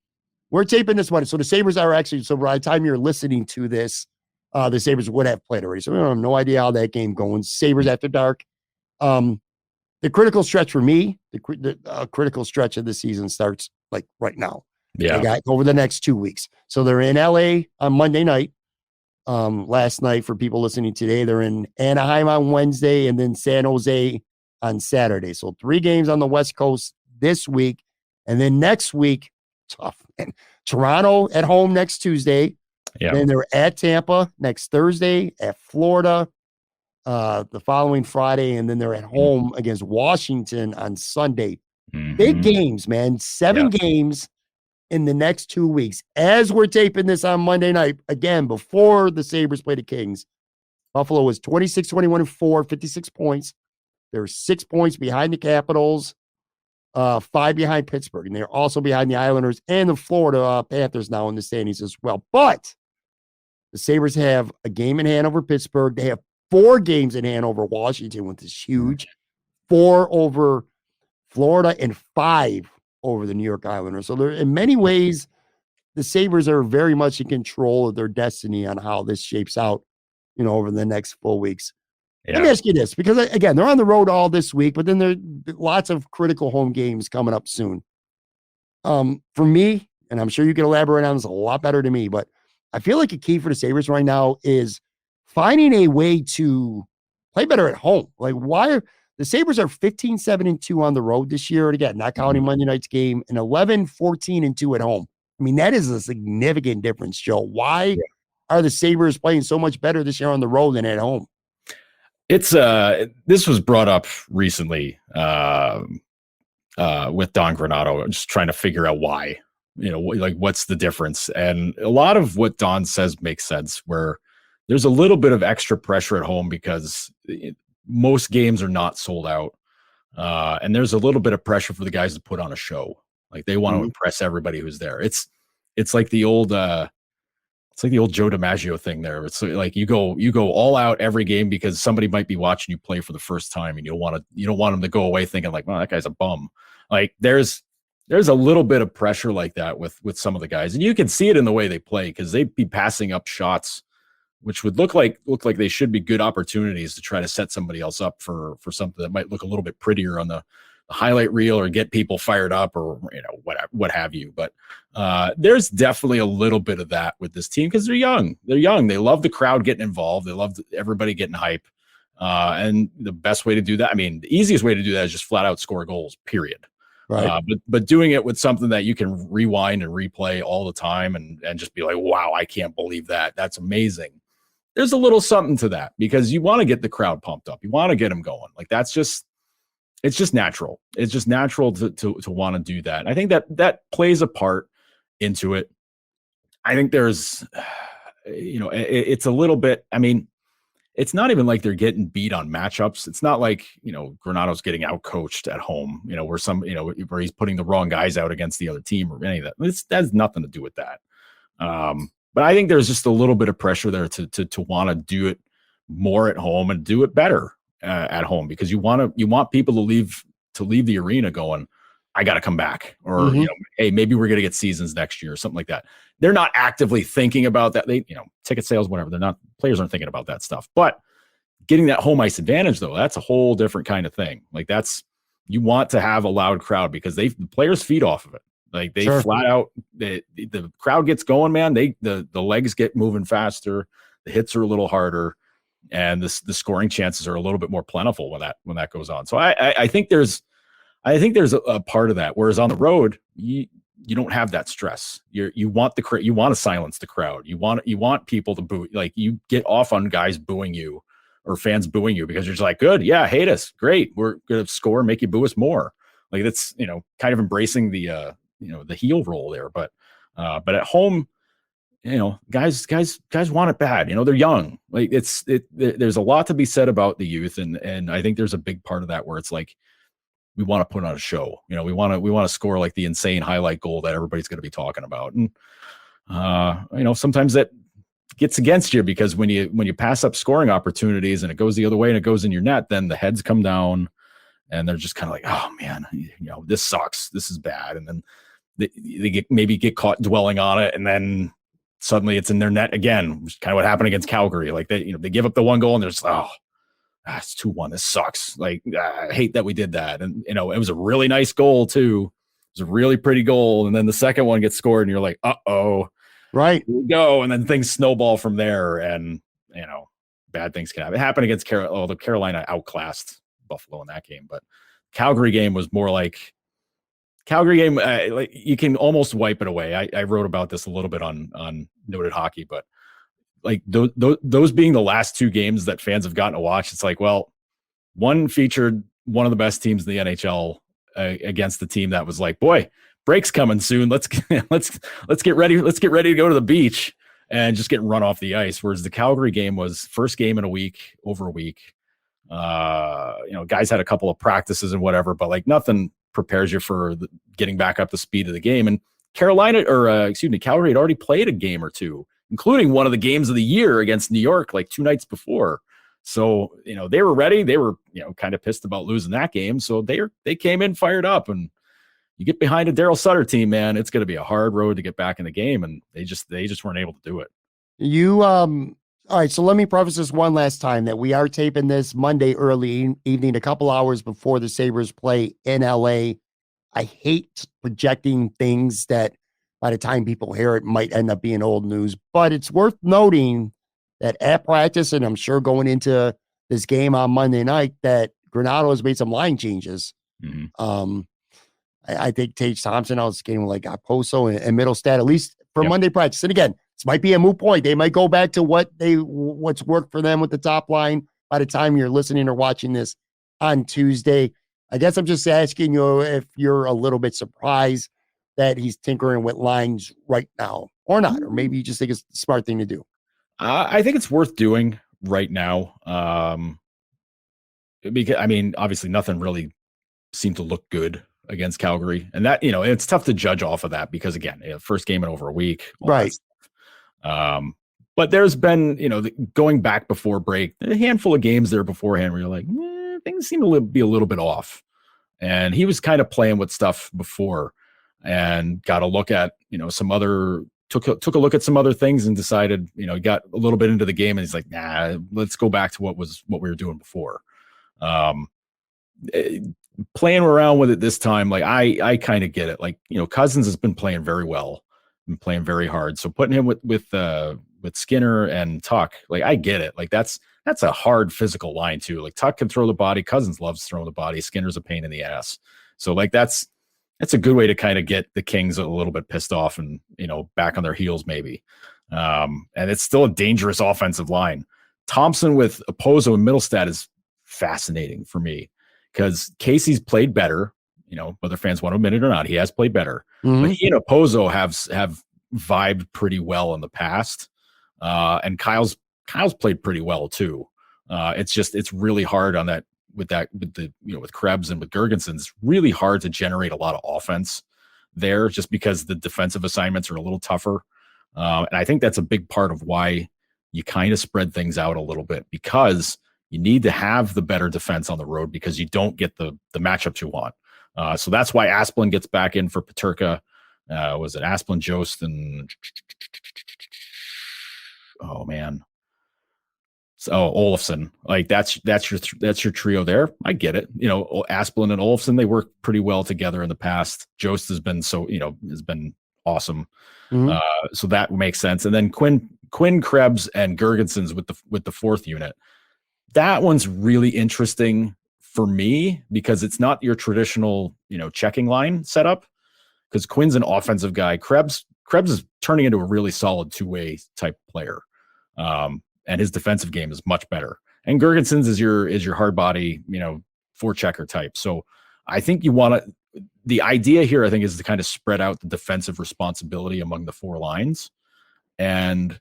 we're taping this one. So the Sabres are actually, so by the time you're listening to this, the Sabres would have played already. So we have no idea how that game going. Sabres after dark. The critical stretch for me, the critical stretch of the season starts like right now. Yeah. They got over the next 2 weeks. So they're in LA on Monday night. Last night, for people listening today, they're in Anaheim on Wednesday, and then San Jose on Saturday. So 3 games on the West Coast this week. And then next week, tough, man. Toronto at home next Tuesday. Yeah. Then they're at Tampa next Thursday, at Florida the following Friday, and then they're at home against Washington on Sunday. Mm-hmm. Big games, man. 7 games in the next 2 weeks. As we're taping this on Monday night, again, before the Sabres play the Kings, Buffalo was 26-21-4, 56 points. They're 6 points behind the Capitals, 5 behind Pittsburgh, and they're also behind the Islanders and the Florida Panthers now in the standings as well. But the Sabres have a game in hand over Pittsburgh. They have 4 games in hand over Washington, which is huge. 4 over Florida and 5 over the New York Islanders. So they're, in many ways, the Sabres are very much in control of their destiny on how this shapes out, over the next 4 weeks. Yeah. Let me ask you this, because again, they're on the road all this week, but then there are lots of critical home games coming up soon. For me, and I'm sure you can elaborate on this a lot better than me, but I feel like a key for the Sabres right now is finding a way to play better at home. Like, why the Sabres are 15-7-2 on the road this year. And again, not counting Monday night's game, and 11-14-2 at home. I mean, that is a significant difference, Joe. Why are the Sabres playing so much better this year on the road than at home? It's this was brought up recently with Don Granato, just trying to figure out why. like what's the difference? And a lot of what Don says makes sense, where there's a little bit of extra pressure at home because most games are not sold out. And there's a little bit of pressure for the guys to put on a show. Like they want to impress everybody who's there. It's like the old Joe DiMaggio thing there. It's like you go all out every game because somebody might be watching you play for the first time, and you don't want them to go away thinking like, well, that guy's a bum. Like there's a little bit of pressure like that with some of the guys, and you can see it in the way they play because they'd be passing up shots which would look like they should be good opportunities to try to set somebody else up for something that might look a little bit prettier on the highlight reel or get people fired up or what have you. But there's definitely a little bit of that with this team because they're young. They love the crowd getting involved. They love everybody getting hype. And the best way to do that, I mean, the easiest way to do that is just flat out score goals, period. Right. But doing it with something that you can rewind and replay all the time and just be like, wow, I can't believe that. That's amazing. There's a little something to that because you want to get the crowd pumped up. You want to get them going. Like it's just natural. It's just natural to want to do that. And I think that plays a part into it. I think there's, it's a little bit, I mean, it's not even like they're getting beat on matchups. It's not like, Granato's getting out coached at home, where he's putting the wrong guys out against the other team or any of that. That has nothing to do with that. But I think there's just a little bit of pressure there to want to do it more at home and do it better at home because you want people to leave the arena going, I got to come back, or hey, maybe we're going to get seasons next year or something like that. They're not actively thinking about that. They, ticket sales, whatever. Players aren't thinking about that stuff. But getting that home ice advantage, though, that's a whole different kind of thing. Like you want to have a loud crowd because the players feed off of it. Like they flat out, the crowd gets going, man. The legs get moving faster. The hits are a little harder, and the scoring chances are a little bit more plentiful when that goes on. So I think there's a part of that. Whereas on the road, you don't have that stress. You want to silence the crowd. You want people to boo. Like you get off on guys booing you or fans booing you because you're just like, good, yeah, hate us, great. We're gonna score, make you boo us more. Like that's kind of embracing the heel role there. But at home, guys want it bad. They're young. Like there's a lot to be said about the youth, and I think there's a big part of that where it's like we want to put on a show. We want to score like the insane highlight goal that everybody's going to be talking about, and sometimes that gets against you because when you pass up scoring opportunities and it goes the other way and it goes in your net, then the heads come down and they're just kind of like, oh man, this sucks, this is bad, and then they maybe get caught dwelling on it, and then suddenly it's in their net again, which is kind of what happened against Calgary. Like they give up the one goal and they're just, it's 2-1. This sucks. Like, I hate that we did that. And, it was a really nice goal too. It was a really pretty goal. And then the second one gets scored and you're like, uh-oh, right. Here we go. And then things snowball from there. And, bad things can happen. It happened against the Carolina outclassed Buffalo in that game, but Calgary game was more like like you can almost wipe it away. I wrote about this a little bit on Noted Hockey, but like those being the last two games that fans have gotten to watch, it's like, well, one featured one of the best teams in the NHL against the team that was like, boy, break's coming soon. Let's get ready. Let's get ready to go to the beach and just get run off the ice. Whereas the Calgary game was first game in over a week. Guys had a couple of practices and whatever, but like nothing prepares you for getting back up the speed of the game. And Calgary had already played a game or two, including one of the games of the year against New York, like 2 nights before. So, they were ready. They were, kind of pissed about losing that game. So they came in fired up, and you get behind a Daryl Sutter team, man, it's going to be a hard road to get back in the game. And they just weren't able to do it. All right. So let me preface this one last time that we are taping this Monday early evening, a couple hours before the Sabres play in LA. I hate projecting things that by the time people hear it might end up being old news, but it's worth noting that at practice, and I'm sure going into this game on Monday night, that Granato has made some line changes. Mm-hmm. I think Tage Thompson out skating like Poso and Middlestat, at least for Monday practice. And again, this might be a moot point. They might go back to what's worked for them with the top line by the time you're listening or watching this on Tuesday. I guess I'm just asking you if you're a little bit surprised that he's tinkering with lines right now or not? Or maybe you just think it's the smart thing to do? I think it's worth doing right now. Because I mean, obviously nothing really seemed to look good against Calgary. And that, it's tough to judge off of that because again, first game in over a week. Right. But there's been, going back before break, a handful of games there beforehand where you're like, things seem to be a little bit off. And he was kind of playing with stuff before and got a look at, some other, took a look at some other things and decided, he got a little bit into the game and he's like, nah, let's go back to what we were doing before. Playing around with it this time, like I kind of get it. Like, Cousins has been playing very well, been playing very hard. So putting him with Skinner and Tuck, like I get it. Like that's a hard physical line too. Like Tuck can throw the body, Cousins loves throwing the body, Skinner's a pain in the ass. So like that's a good way to kind of get the Kings a little bit pissed off and back on their heels maybe. And it's still a dangerous offensive line. Thompson with Opozo and Middlestat is fascinating for me because Casey's played better. Whether fans want to admit it or not, he has played better. But he and Opozo have vibed pretty well in the past. And Kyle's played pretty well too. It's really hard on that with Krebs and with Gergensen. It's really hard to generate a lot of offense there just because the defensive assignments are a little tougher. And I think that's a big part of why you kind of spread things out a little bit because you need to have the better defense on the road because you don't get the matchups you want. So that's why Asplund gets back in for Peterka. Was it Asplund, Jost, and oh man, Olofsson. Like that's your trio there. I get it. Asplund and Olofsson, they work pretty well together in the past. Jost has been has been awesome. So that makes sense. And then Quinn, Krebs, and Gergensen's with the fourth unit. That one's really interesting for me because it's not your traditional, checking line setup because Quinn's an offensive guy. Krebs is turning into a really solid two-way type player. And his defensive game is much better. And Gergensen's is your hard body, forechecker type. So I think the idea here, I think, is to kind of spread out the defensive responsibility among the four lines and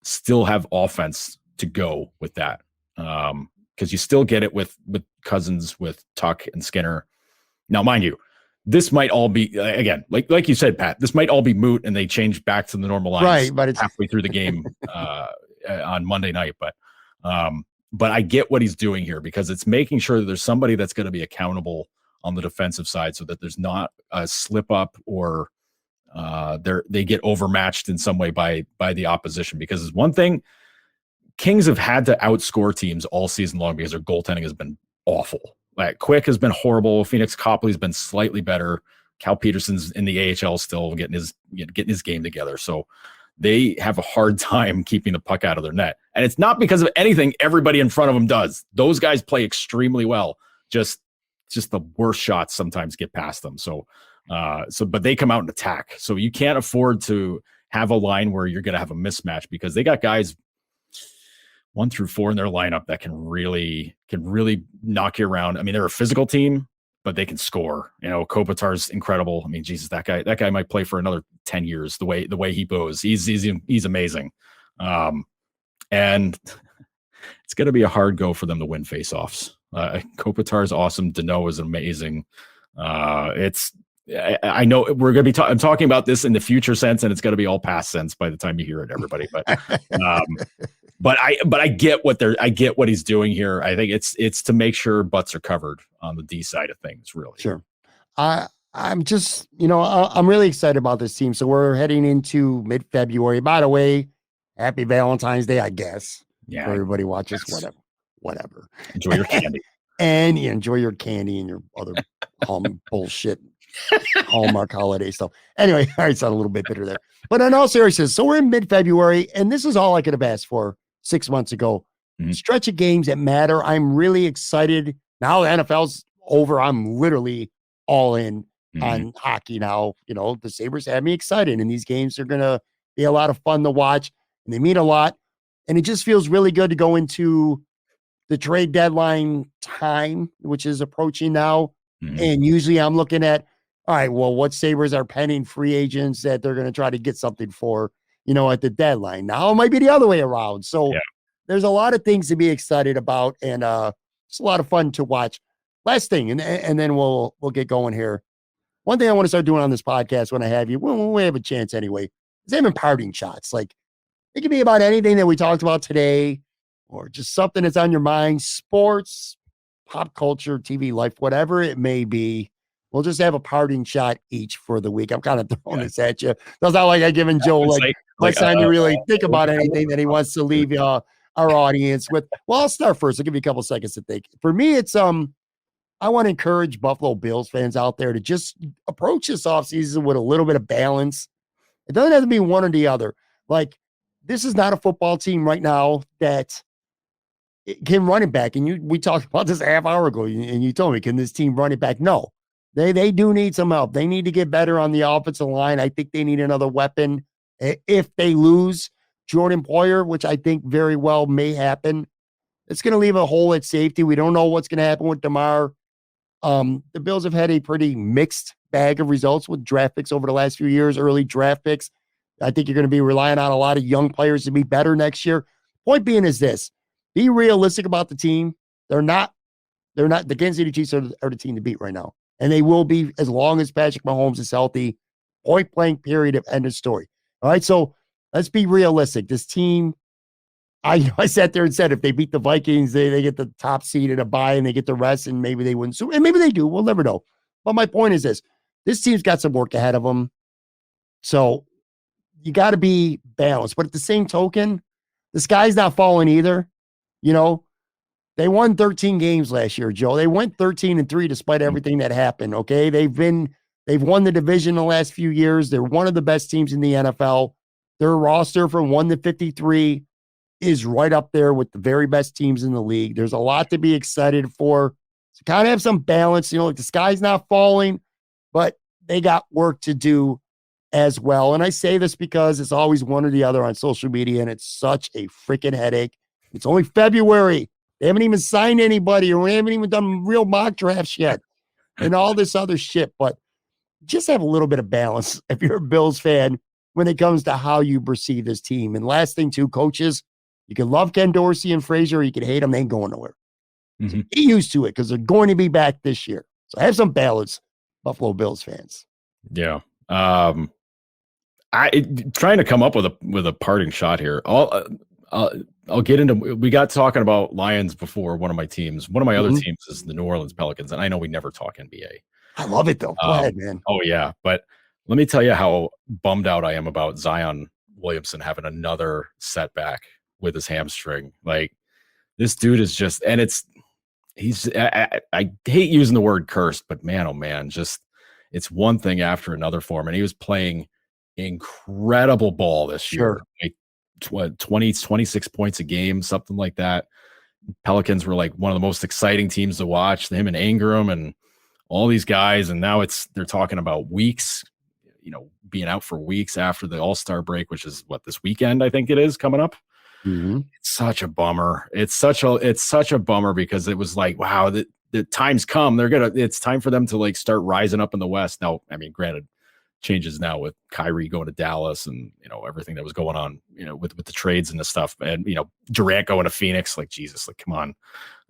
still have offense to go with that. Because you still get it with Cousins, with Tuck and Skinner. Now, mind you, this might all be again, like you said, Pat. This might all be moot, and they change back to the normal lines right? But it's halfway through the game on Monday night. But I get what he's doing here because it's making sure that there's somebody that's going to be accountable on the defensive side, so that there's not a slip up or they get overmatched in some way by the opposition. Because it's one thing. Kings have had to outscore teams all season long because their goaltending has been awful. Like Quick has been horrible. Phoenix Copley's been slightly better. Cal Peterson's in the AHL still getting his game together. So they have a hard time keeping the puck out of their net. And it's not because of anything everybody in front of them does. Those guys play extremely well. Just the worst shots sometimes get past them. But they come out and attack. So you can't afford to have a line where you're going to have a mismatch because they got guys 1 through 4 in their lineup that can really knock you around. I mean, they're a physical team, but they can score. Kopitar's incredible. I mean, Jesus, that guy might play for another 10 years. The way he goes, he's amazing. And it's going to be a hard go for them to win faceoffs. Kopitar's awesome. Danault is amazing. I know we're going to be I'm talking about this in the future sense, and it's going to be all past sense by the time you hear it, everybody. But I get what he's doing here. I think it's to make sure butts are covered on the D side of things, really. Sure. I'm just, I'm really excited about this team. So we're heading into mid-February. By the way, happy Valentine's Day, I guess. Yeah. For everybody watches, whatever. Enjoy your candy. And you enjoy your candy and your other bullshit Hallmark holiday stuff. Anyway, I sound a little bit bitter there. But in all seriousness, so we're in mid-February, and this is all I could have asked for 6 months ago. Mm-hmm. Stretch of games that matter. I'm really excited. Now the NFL's over. I'm literally all in on hockey now. The Sabres have me excited, and these games are going to be a lot of fun to watch, and they mean a lot. And it just feels really good to go into the trade deadline time, which is approaching now. Mm-hmm. And usually I'm looking at, all right, well, what Sabres are penning free agents that they're going to try to get something for, at the deadline. Now it might be the other way around. So there's a lot of things to be excited about, and it's a lot of fun to watch. Last thing, and then we'll get going here. One thing I want to start doing on this podcast when I have you, when we have a chance anyway, is having parting shots. Like, it can be about anything that we talked about today, or just something that's on your mind, sports, pop culture, TV, life, whatever it may be. We'll just have a parting shot each for the week. I'm kind of throwing this at you. It's not like I've given Joe much time to really think about anything that he wants to leave our audience with. Well, I'll start first. I'll give you a couple seconds to think. For me, it's I want to encourage Buffalo Bills fans out there to just approach this offseason with a little bit of balance. It doesn't have to be one or the other. Like, this is not a football team right now that can run it back. And we talked about this a half hour ago, and you told me, can this team run it back? No. They do need some help. They need to get better on the offensive line. I think they need another weapon. If they lose Jordan Poyer, which I think very well may happen, it's going to leave a hole at safety. We don't know what's going to happen with DeMar. The Bills have had a pretty mixed bag of results with draft picks over the last few years, early draft picks. I think you're going to be relying on a lot of young players to be better next year. Point being is this: be realistic about the team. They're not the Kansas City Chiefs are the team to beat right now. And they will be as long as Patrick Mahomes is healthy. Point blank, period, of end of story. All right, so let's be realistic. This team, I sat there and said if they beat the Vikings, they get the top seed in a bye and they get the rest, and maybe they wouldn't. And maybe they do. We'll never know. But my point is this team's got some work ahead of them. So you got to be balanced. But at the same token, the sky's not falling either. They won 13 games last year, Joe. They went 13-3 despite everything that happened. Okay. They've won the division the last few years. They're one of the best teams in the NFL. Their roster from 1 to 53 is right up there with the very best teams in the league. There's a lot to be excited for. So kind of have some balance. The sky's not falling, but they got work to do as well. And I say this because it's always one or the other on social media, and it's such a freaking headache. It's only February. They haven't even signed anybody, or we haven't even done real mock drafts yet, and all this other shit. But just have a little bit of balance if you're a Bills fan when it comes to how you perceive this team. And last thing, too, coaches, you can love Ken Dorsey and Frazier, or you can hate them. They ain't going nowhere. So get used to it because they're going to be back this year. So have some balance, Buffalo Bills fans. Yeah. I trying to come up with a parting shot here. I'll get into. We got talking about Lions before. One of my teams. One of my other teams is the New Orleans Pelicans, and I know we never talk NBA. I love it though. Go ahead, man. Oh yeah, but let me tell you how bummed out I am about Zion Williamson having another setback with his hamstring. Like, this dude is just, and I hate using the word cursed, but man, oh man, just it's one thing after another for him, and he was playing incredible ball this year. Like 26 points a game, something like that. Pelicans were like one of the most exciting teams to watch, him and Ingram and all these guys. And now they're talking about weeks, being out for weeks after the All-Star break, which is this weekend, I think it is coming up. It's such a bummer. It's such a bummer because it was like, wow, the time's come. It's time for them to like start rising up in the West. Now, I mean, granted, changes now with Kyrie going to Dallas and everything that was going on with the trades and the stuff, and Durant going to Phoenix. Like, Jesus, like, come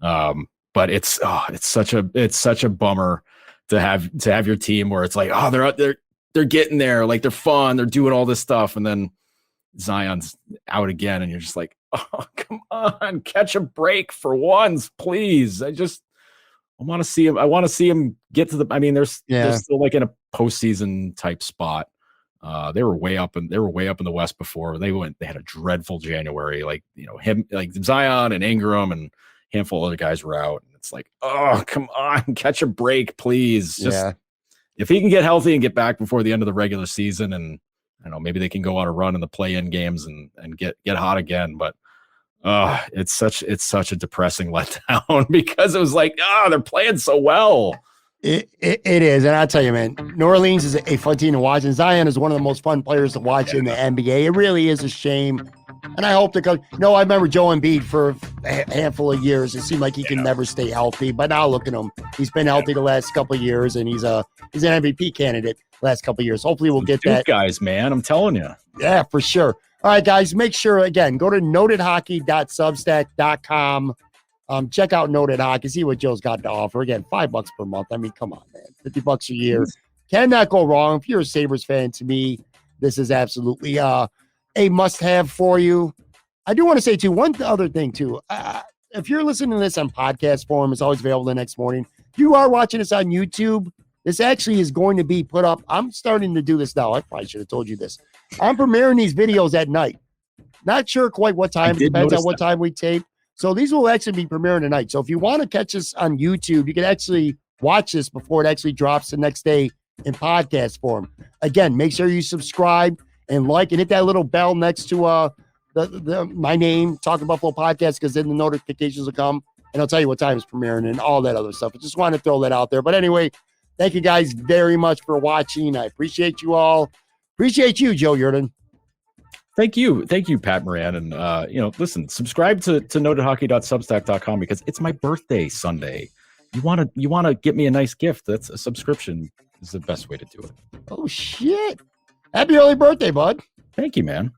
on. But it's such a bummer to have your team where it's like, oh, they're out there, they're getting there, like they're fun, they're doing all this stuff, and then Zion's out again, and you're just like, oh, come on, catch a break for once, please. I want to see him. I want to see him get to the. I mean, they're still like in a postseason type spot. They were way up in the West before they had a dreadful January. Like, him, like Zion and Ingram and a handful of other guys were out, and it's like, oh, come on, catch a break, please. Just if he can get healthy and get back before the end of the regular season, and I don't know, maybe they can go on a run in the play-in games and get hot again. But it's such a depressing letdown because it was like, they're playing so well. It is. And I'll tell you, man, New Orleans is a fun team to watch. And Zion is one of the most fun players to watch in the NBA. It really is a shame And I hope to go. No, I remember Joe Embiid for a handful of years. It seemed like he can never stay healthy, but now look at him. He's been healthy the last couple of years, and he's an MVP candidate the last couple of years. Hopefully, we'll get that. Guys, man, I'm telling you. Yeah, for sure. All right, guys, make sure, again, go to notedhockey.substack.com. Check out Noted Hockey. See what Joe's got to offer. Again, $5 per month. I mean, come on, man. $50 a year. Cannot go wrong. If you're a Sabres fan, to me, this is absolutely a must-have for you. I do want to say, too, one other thing, too. If you're listening to this on podcast form, it's always available the next morning. If you are watching this on YouTube, this actually is going to be put up. I'm starting to do this now. I probably should have told you this. I'm premiering these videos at night. Not sure quite what time. It depends on what time we tape. So these will actually be premiering tonight. So if you want to catch us on YouTube, you can actually watch this before it actually drops the next day in podcast form. Again, make sure you subscribe and like and hit that little bell next to my name, Talking Buffalo Podcast, because then the notifications will come and I'll tell you what time it's premiering and all that other stuff. I just want to throw that out there. But anyway, thank you guys very much for watching. I appreciate you all. Appreciate you, Joe Yerdon. Thank you, Pat Moran, and listen, subscribe to notedhockey.substack.com because it's my birthday Sunday. You want to get me a nice gift? That's a subscription is the best way to do it. Oh shit! Happy early birthday, bud. Thank you, man.